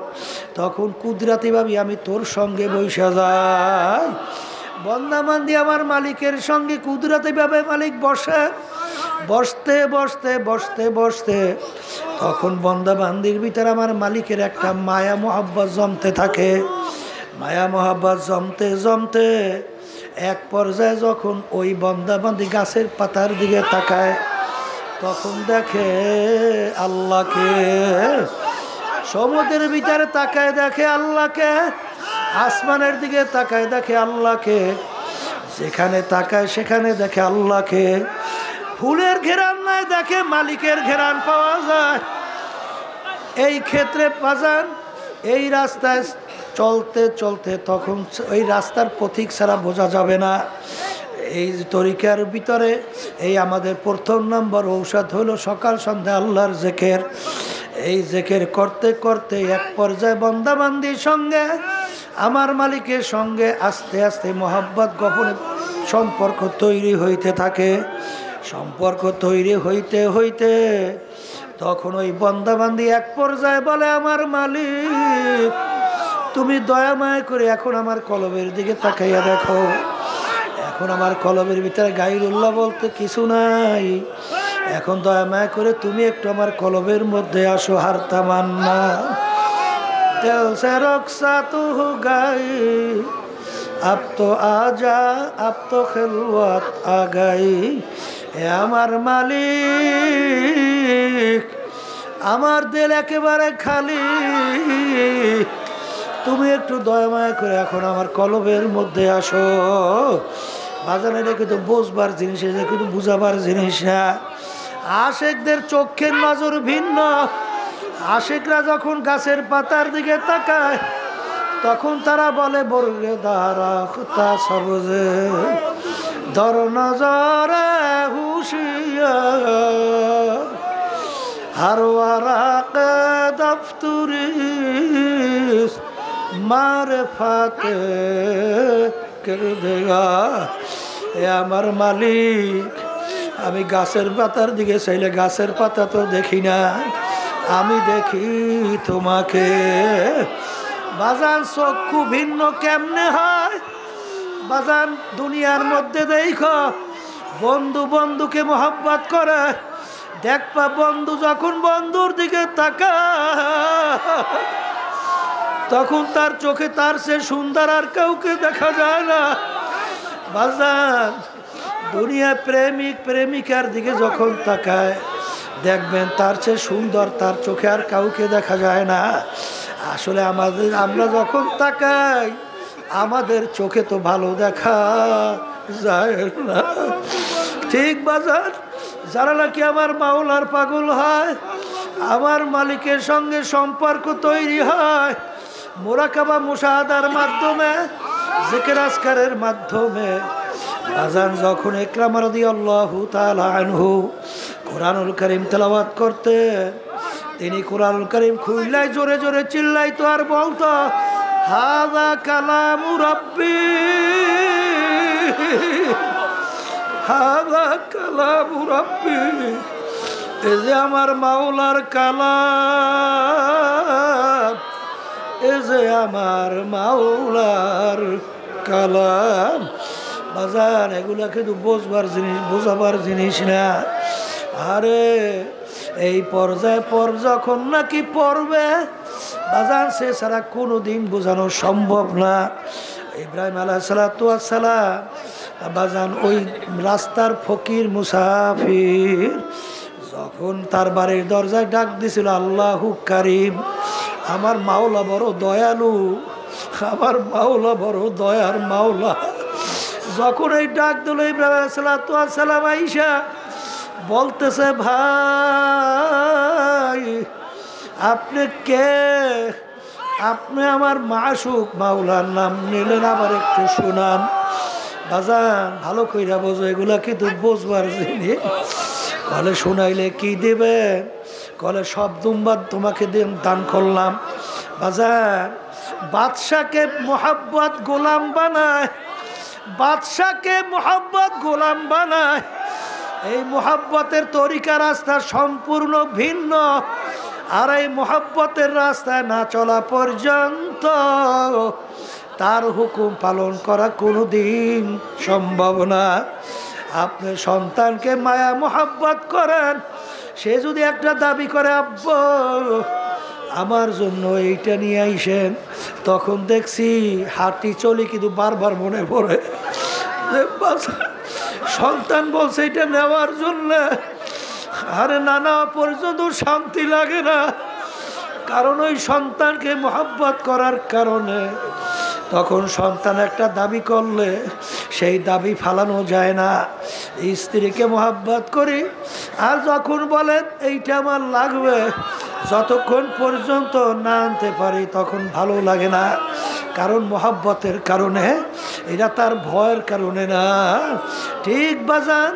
তখন কুদরতিভাবে আমি তোর সঙ্গে বৈশা যাই। বন্দাবান্দি আমার মালিকের সঙ্গে কুদরতিভাবে মালিক বসে, বসতে বসতে বসতে বসতে তখন বন্দাবান্দির ভিতরে আমার মালিকের একটা মায়া মোহাব্বত জমতে থাকে। মায়া মোহাব্বত জমতে জমতে এক পর্যায়ে যখন ওই বন্দাবান্দি গাছের পাতার দিকে তাকায়, তখন দেখে আল্লাহকে। সমুদ্রের ভিতরে তাকায় দেখে আল্লাহকে, আসমানের দিকে তাকায় দেখে আল্লাহকে, যেখানে তাকায় সেখানে দেখে আল্লাহকে। ফুলের ঘেরান নাই, দেখে মালিকের ঘেরান পাওয়া যায়। এই ক্ষেত্রে বাজান এই রাস্তায় চলতে চলতে তখন ওই রাস্তার পথিক ছাড়া বোঝা যাবে না। এই তরিকার ভিতরে এই আমাদের প্রথম নম্বর ঔষধ হলো সকাল সন্ধ্যা আল্লাহর জিকির। এই জিকির করতে করতে এক পর্যায়ে বন্দাবান্দির সঙ্গে আমার মালিকের সঙ্গে আস্তে আস্তে মোহাব্বত গোপনে সম্পর্ক তৈরি হইতে থাকে। সম্পর্ক তৈরি হইতে হইতে তখন ওই বন্দাবান্দি এক পর্যায়ে বলে, আমার মালিক তুমি দয়া মায়া করে এখন আমার কলবের দিকে তাকাইয়া দেখো, এখন আমার কলবের ভিতরে গায়রুল্লাহ বলতে কিছু নাই, এখন দয়া মায়া করে তুমি একটু আমার কলবের মধ্যে আসো। হার তামান্না দিল সে রুখসাত হো গাই, আব তো আজা আব তো খেলওয়াত আ গাই। হে আমার মালিক, আমার দিল একেবারে খালি, তুমি একটু দয়া মায়া করে এখন আমার কলবের মধ্যে আসো। বাজারে এটা কিন্তু বুঝবার জিনিস, এটা কিন্তু বুঝাবার জিনিস না। আশেকদের চোখের নজর ভিন্ন। আশেকরা যখন গাছের পাতার দিকে তাকায় তখন তারা বলে, বর্গে দাঁড়া তা সবজে ধর নজরে হুশিয়ার। हर वराक़ दफ्तुरिस मारिफत कर देगा। এ আমার মালিক, আমি গাছের পাতার দিকে চাইলে গাছের পাতা তো দেখি না, আমি দেখি তোমাকে। বাজান চক্ষু ভিন্ন কেমনে হয়? বাজান দুনিয়ার মধ্যে দেখো বন্ধু বন্ধুকে মোহাব্বত করে, দেখবা বন্ধু যখন বন্ধুর দিকে তাকায় তখন তার চোখে তার সে সুন্দর আর কাউকে দেখা যায় না। বাজান দুনিয়া প্রেমিক প্রেমিকার দিকে যখন তাকায় দেখবেন তার চেয়ে সুন্দর তার চোখে আর কাউকে দেখা যায় না। আসলে আমরা যখন তাকাই আমাদের চোখে তো ভালো দেখা যায় না, ঠিক বাজার? যারা নাকি আমার মাওলার পাগল হয়, আমার মালিকের সঙ্গে সম্পর্ক তৈরি হয় মুরাকাবা মুশাহাদার মাধ্যমে, জিকির আজকারের মাধ্যমে। বাজান যখন ইকরামা রাদিয়াল্লাহু তাআলা আনহু কুরআনুল কারীম তেলাওয়াত করতে, তিনি কুরআনুল কারীম খুললাই জোরে জোরে চিল্লাইতো আর বলতো, হাযা কালামু রাব্বি, হাযা কালামু রাব্বি, এই যে আমার মাওলার কালাম, এই যে আমার মাওলার কালাম। বাজান এগুলা কিন্তু বোঝবার জিনিস, বোঝাবার জিনিস না। আরে এই পর্যায়ে যখন নাকি পড়বে বাজান, সে ছাড়া কোনো দিন বোঝানো সম্ভব না। ইব্রাহিম আলাইহিস সালাতু ওয়াস সালাম বাজান ওই রাস্তার ফকির মুসাফির যখন তার বাড়ির দরজায় ডাক দিছিল, আল্লাহু কারীম, আমার মাওলা বড় দয়ালু, আমার মাওলা বড় দয়ার মাওলা। যখন এই ডাক দিল ইব্রাহিম আলাইহিস সালাতু ওয়াস সালাম আইসা বলতেছে, ভাই আপনি কে? আপনি আমার মাশুক মাওলার নাম নিলেন, আবার একটু শুনান। বাজান ভালো কইরা বোঝো, এগুলা কিন্তু বোঝবার জিনিস। কলে শুনাইলে কি দিবেন? কলে সব দুম্বার তোমাকে দান করলাম। বাজান বাদশাকে মোহাব্বত গোলাম বানায়, বাদশাকে মোহাব্বত গোলাম বানায়। এই মোহাব্বতের তরিকা রাস্তা সম্পূর্ণ ভিন্ন, আর এই মোহাব্বতের রাস্তায় না চলা পর্যন্ত তার হুকুম পালন করা কোনোদিন সম্ভব না। আপনি সন্তানকে মায়া মোহাব্বত করেন, সে যদি একটা দাবি করে, আব্বা আমার জন্য এইটা নিয়ে আইসেন, তখন দেখছি হাঁটি চলি কিন্তু বারবার মনে পড়ে সন্তান বলছে এটা নেওয়ার জন্য, আরে নানা পর্যন্ত শান্তি লাগে না। কারণ ওই সন্তানকে মোহাব্বত করার কারণে তখন সন্তান একটা দাবি করলে সেই দাবি ফালানো যায় না। স্ত্রীকে মোহাব্বত করি, আর যখন বলেন এইটা আমার লাগবে, যতক্ষণ পর্যন্ত না আনতে পারি তখন ভালো লাগে না। কারণ মোহাব্বতের কারণে, এটা তার ভয়ের কারণে না। ঠিক বাজান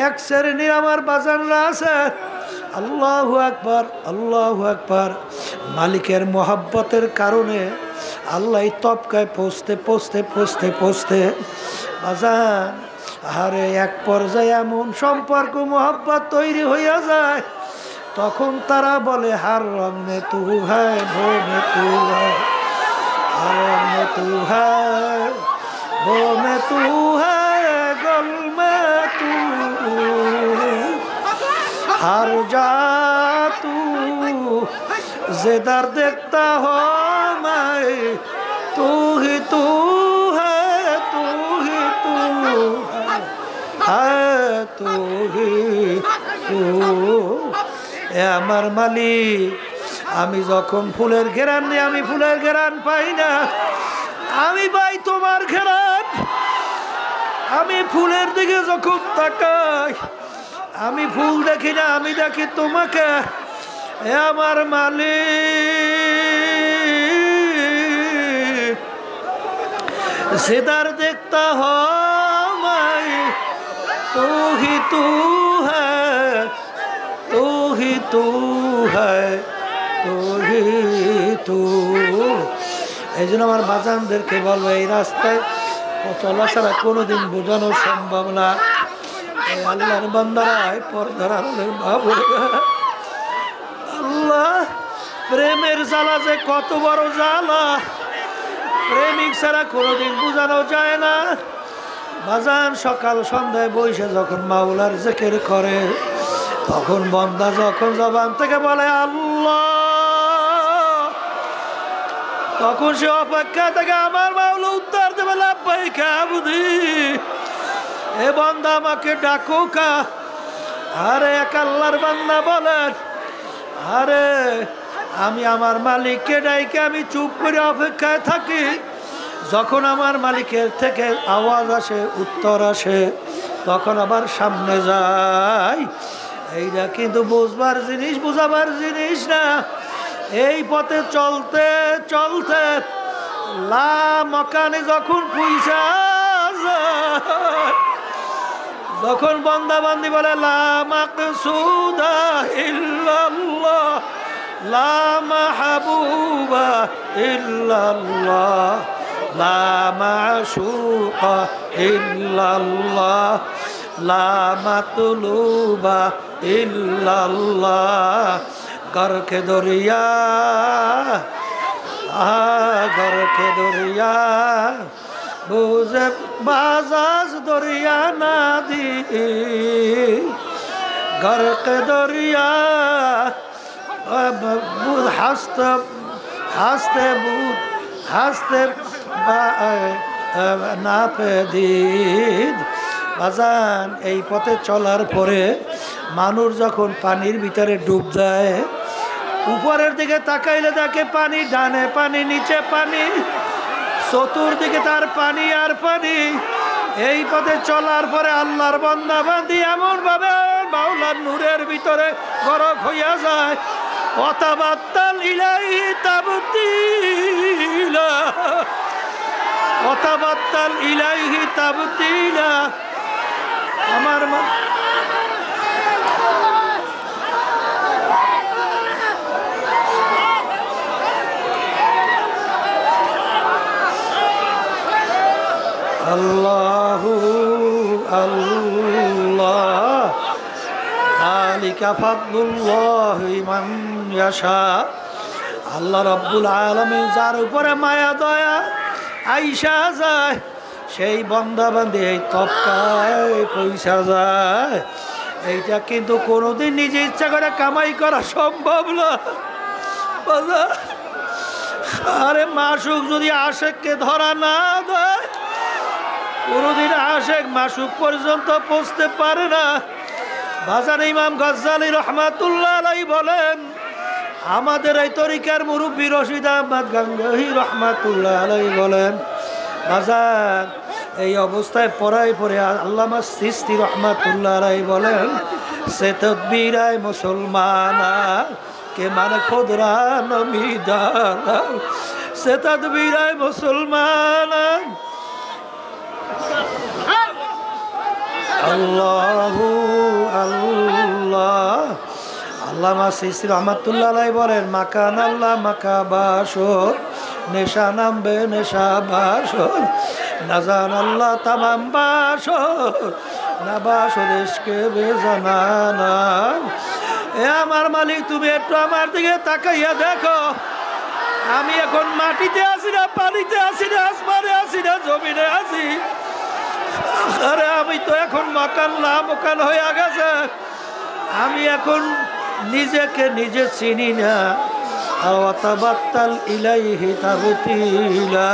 এক শ্রেণীর আমার বাজানরা আছে, আল্লাহু আকবার, আল্লাহু আকবার, মালিকের মোহাব্বতের কারণে আল্লাহ তবকায় পৌঁছতে পৌঁছতে পৌঁছতে পৌঁছতে বাজান আরে এক পর্যায়ে এমন সম্পর্ক মোহাব্বত তৈরি হইয়া যায়, তখন তারা বলে হার রং মে তু হ্যায়, ভো মে তু হ্যায়, হার রং মে তু হ্যায়, ভো মে তু হ্যায়, গল মে তু, हर जा तू जिधर देखता हो मैं, तू ही तू है, तू ही तू है, तू ही तू। এ আমার মালিক, আমি যখন ফুলের ঘেরান নিয়ে, আমি ফুলের ঘেরান পাই না, আমি পাই তোমার ঘেরান। আমি ফুলের দিকে যখন তাকাই, আমি ফুল দেখি না, আমি দেখি তোমাকে। এ আমার মালিক, সিদার দেখতা হয়, তু হি তু হ্যায়, তু হি তু है तू ही तू। এই জন্য আমার বাজানদেরকে বলবো এই রাস্তায় চলাফেরা কোনোদিন বোঝানো সম্ভব না। আল্লাহর বান্দারায় পর্দার আড়ালের মা বোনেরা, আল্লাহ প্রেমের জ্বালা যে কত বড় জ্বালা, প্রেমিক ছাড়া কোনোদিন বোঝানো যায় না। বাজান সকাল সন্ধ্যায় বসে যখন মাওলার জিকির করে, তখন বান্দা যখন জবান থেকে বলে আল্লাহ, তখন সে অপেক্ষা থেকে আমার মাওলা উত্তর দেবে লাব্বাইকা আবদি, এ বান্দা আমাকে ডাকো কা। আরে এক আল্লাহর বান্দা বলেন, আরে আমি আমার মালিককে ডাইকে আমি চুপ করে অপেক্ষায় থাকি, যখন আমার মালিকের থেকে আওয়াজ আসে উত্তর আসে তখন আবার সামনে যাই। এইটা কিন্তু বুঝবার জিনিস, বুঝাবার জিনিস না। এই পথে চলতে চলতে লা মকানে যখন পয়সা যায়, যখন বান্দা বান্দি বলে লা মাকসুদা ইল্লাল্লাহ, লা মাহবুবা ইল্লাল্লাহ, লা মাশুকা ইল্লাল্লাহ, লা মাতলুবা ইল্লাল্লাহ। घर के दरिया घर के दरिया बुझे बाजाज दरिया ना दी, घर के दरिया हंसते हंसते हंसते ना पे दीद। বাজান এই পথে চলার পরে মানুষ যখন পানির ভিতরে ডুব দেয়, উপরের দিকে তাকাইলে দেখে পানি, ডানে পানি নিচে পানি, চতুর্দিকে তার পানি আর পানি। এই পথে চলার পরে আল্লাহর বান্দা বান্দি এমন ভাবে মাওলার নূরের ভিতরে গরক হইয়া যায়। ওয়াতাবাত্তাল ইলাইহি তাবতিলা, ওয়াতাবাত্তাল ইলাইহি তাবতিলা। আমার আল্লাহু আল্লাহ যালিকা ফাদলুল্লাহি মান ইয়াশা। আল্লাহ রাব্বুল আলামিন যার উপরে মায়া দয়া আইসা যায়, সেই বান্দা বান্দি এই তবকায় পয়সা যায়। এইটা কিন্তু কোনোদিন নিজে ইচ্ছা করে কামাই করা সম্ভব না। আরে মাসুক যদি আশেককে ধরা না দেয়, কোনোদিন আশেক মাসুক পর্যন্ত পৌঁছতে পারে না। বাজার ইমাম গজ্জালী রহমাতুল্লাহ আলাইহি বলেন, আমাদের এই তরিকার মুরব্বী রশিদ আহমদ গাঙ্গোহী রহমাতুল্লাহ আলাইহি বলেন, বাজার এই অবস্থায় পড়ায় পড়ে আল্লামা সিস্তি রহমাতুল্লাহ আলাইহি বলেন, সে তদবিরায় মুসলমানা কে মানে খুদরা নমিদানা, সে তদবিরায় মুসলমানা। আল্লাহু আল্লাহ। আল্লামা সিস্তি রহমাতুল্লাহ আলাইহি বলেন, মাকান আল্লাহ মাকা বাসর, নেশা নামবে নেশা বাসর, নাজান আল্লাহ তামাম বাসর, না বাসর এসকে বেজানা। এ আমার মালিক, তুমি একটু আমার দিকে তাকাইয়া দেখো, আমি এখন মাটিতে আছি না, পানিতে আছি না, আসমানে আছি না, জমিনে আছি। আরে আমি তো এখন মাকান লামকান হয়ে গেছে, আমি এখন নিজেকে নিজে চিনি না। ওয়াতাবাত্তাল ইলাইহি তাবতিলা,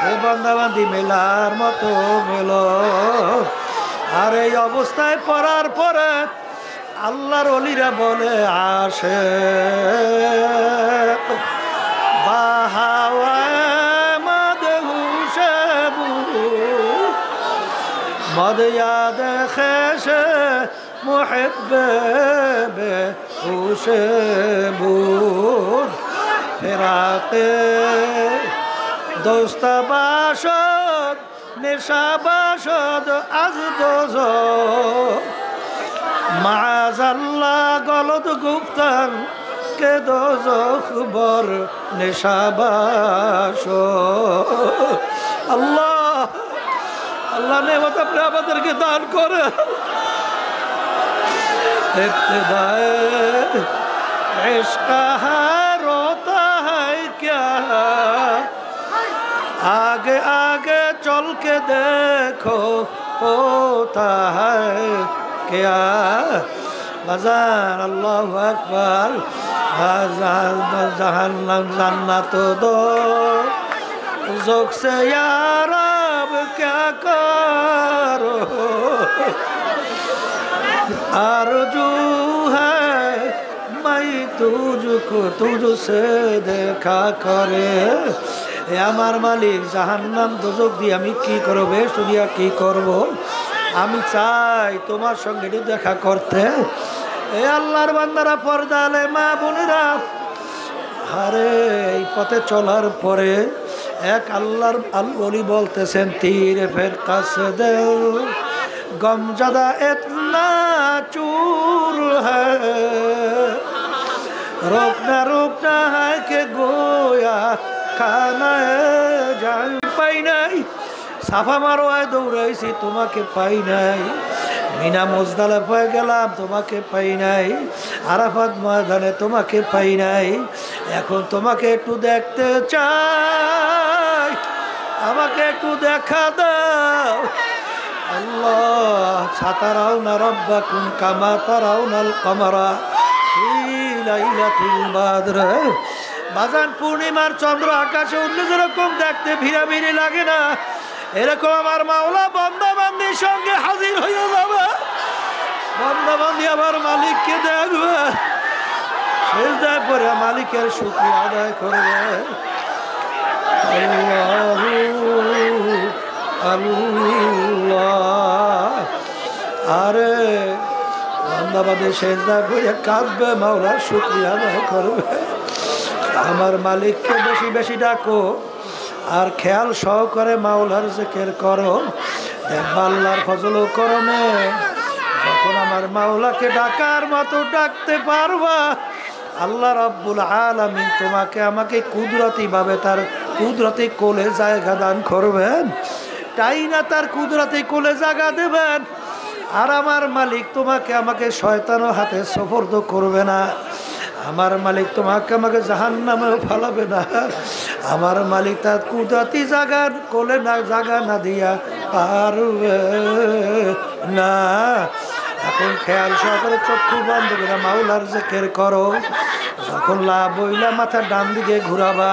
হে বান্দা বান্দি মেলার মতো মেলো। আর এই অবস্থায় পড়ার পরে আল্লাহর ওলিরা বলে আসে বাহাওয়া মাদহুশে मद याद ख़ैश मुहिब बेहोश بود فراق دوست باشد نشا باشد از دوزخ معاذ الله গলত গুপ্তান আজকে দোজখ বর নেশাবাস। আল্লাহ আল্লাহ নেমত আপনি আমাদেরকে দান করে। ইবতিদায়ে इश्क है रोता है क्या, आगे आगे चल के देखो होता है क्या। बाजार अल्लाह अकबर। जहन्नम जन्नत दो ज़ोक से या रब क्या करो, आरज़ू है मैं तुझसे দেখা করে। এ আমার মালিক, জাহান্নাম দোজখ দিয়ে আমি কি করব, বেহেশত দিয়া কি করব? আমি চাই তোমার সঙ্গে একটু দেখা করতে। এ আল্লাহর বান্দারা, পর্দা আলে মা বোনেরা, আরে এই পথে চলার পরে এক আল্লাহর ওলি বলতেছেন, তীরে ফের কাছে দেও গমজাদা ইতনা চুর হ্যায়, रोकना है के गोया खाना है जान। পাই নাই, সাফা মারোয়ায় দৌড়াইছি তোমাকে পাই নাই, মিনা মুজদালিফায় গেলাম তোমাকে পাই নাই, আরাফাত ময়দানে তোমাকে পাই নাই। এখন তোমাকে একটু দেখতে চাই, আমাকে একটু দেখা দাও। আল্লাহ সাতারাও না রব্বাকুম কামা তারাউনাল কমারা লাইলাতুল বদর। বাজান পূর্ণিমার চন্দ্র আকাশে উঠলে যেরকম দেখতে ভিড়াভিড়ি লাগে না, এরকম আমার মাওলা বান্দাবান্দির সঙ্গে হাজির হয়ে যাবে। বান্দাবান্দি আমার মালিককে দেখবে, সিজদায় পড়ে মালিকের শুকরিয়া আদায় করবে। আল্লাহু আল্লাহ। আরে বান্দাবাদে সিজদায় পড়ে কাঁদবে, মাওলার শুকরিয়া আদায় করবে। আমার মালিককে বেশি বেশি ডাকো, আর খেয়াল সহকারে মাওলার জিকির করো। দেখবা আল্লাহর ফজল ও করমে যখন আমার মাওলাকে ডাকার মতো ডাকতে পারবা, আল্লাহ রাব্বুল আলামিন তোমাকে আমাকে কুদরতি ভাবে তার কুদরতি কোলে জায়গা দান করবেন। তাই না তার কুদরতি কোলে জায়গা দেবেন। আর আমার মালিক তোমাকে আমাকে শয়তানও হাতে সুপর্দ করবে না। আমার মালিক তোমাকে আমাকে জাহান্নামেও ফালাবে না। আমার মালিক তার কুদরতি জায়গা কোলে না জায়গা না দিয়া পারবে না। এখন খেয়াল সহকারে চক্ষু বন্ধ করে মাওলার জিকির করো। যখন লাভ বইলা মাথা ডান দিকে ঘুরাবা,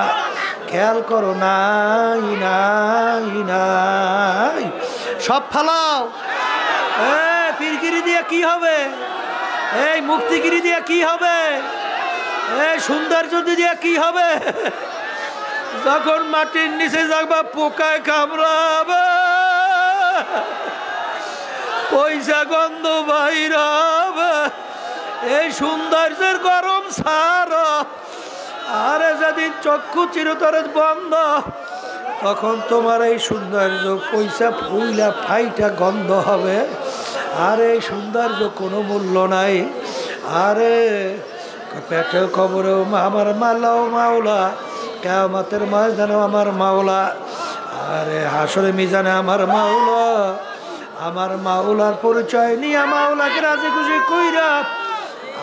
খেয়াল করো নাই নাই নাই, সব ফালাও। পীরগিরি দিয়ে কি হবে? এই মুক্তিগিরি দিয়ে কি হবে? এই সৌন্দর্য দিয়ে কি হবে? যখন মাটির নিচে যাবা পোকায় কামড়াবে, পয়সা গন্ধ বাইরাবে, এই সৌন্দর্যের গরম সার। আরে যেদিন চক্ষু চিরতরে বন্ধ, তখন তোমার এই সৌন্দর্য পয়সা ফুইলা ফাইটা গন্ধ হবে। আর এই সৌন্দর্য কোনো মূল্য নাই। আরে পেটে কবরেও আমার মালাও মাওলা, কিয়ামতের ময়দানেও আমার মাওলা, আরে হাসরে মিজানে আমার মাওলা। আমার মাওলার পরিচয় নিয়ে মাওলাকে রাজি খুশি কইরা,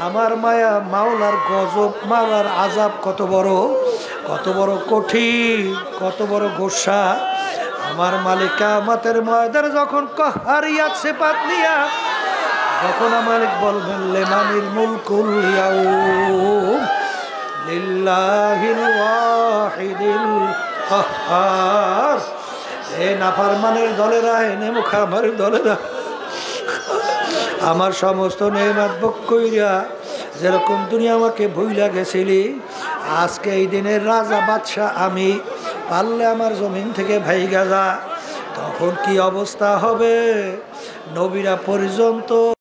আমার মায়া মাওলার গজব, মাওলার আজাব কত বড় কঠিন, কত বড় গোসা। আমার মালিক কিয়ামতের ময়দানে যখন কাহারিয়াত সিফাত নিয়া, যখন মালিক বলবেন লিমানিল মুলকুল ইয়াউম লিল্লাহিল ওয়াহিদিল কাহ্হার। এ নাফরমানের দলেরা, এ নেমুখামার দলেরা, আমার সমস্ত নেয়ামত ভোগ কইরা যেরকম দুনিয়া আমাকে ভুইলা গেছিলি, আজকে এই দিনের রাজা বাদশাহ আমি, পারলে আমার জমিন থেকে ভাইগা যা। তখন কি অবস্থা হবে? নবীরা পর্যন্ত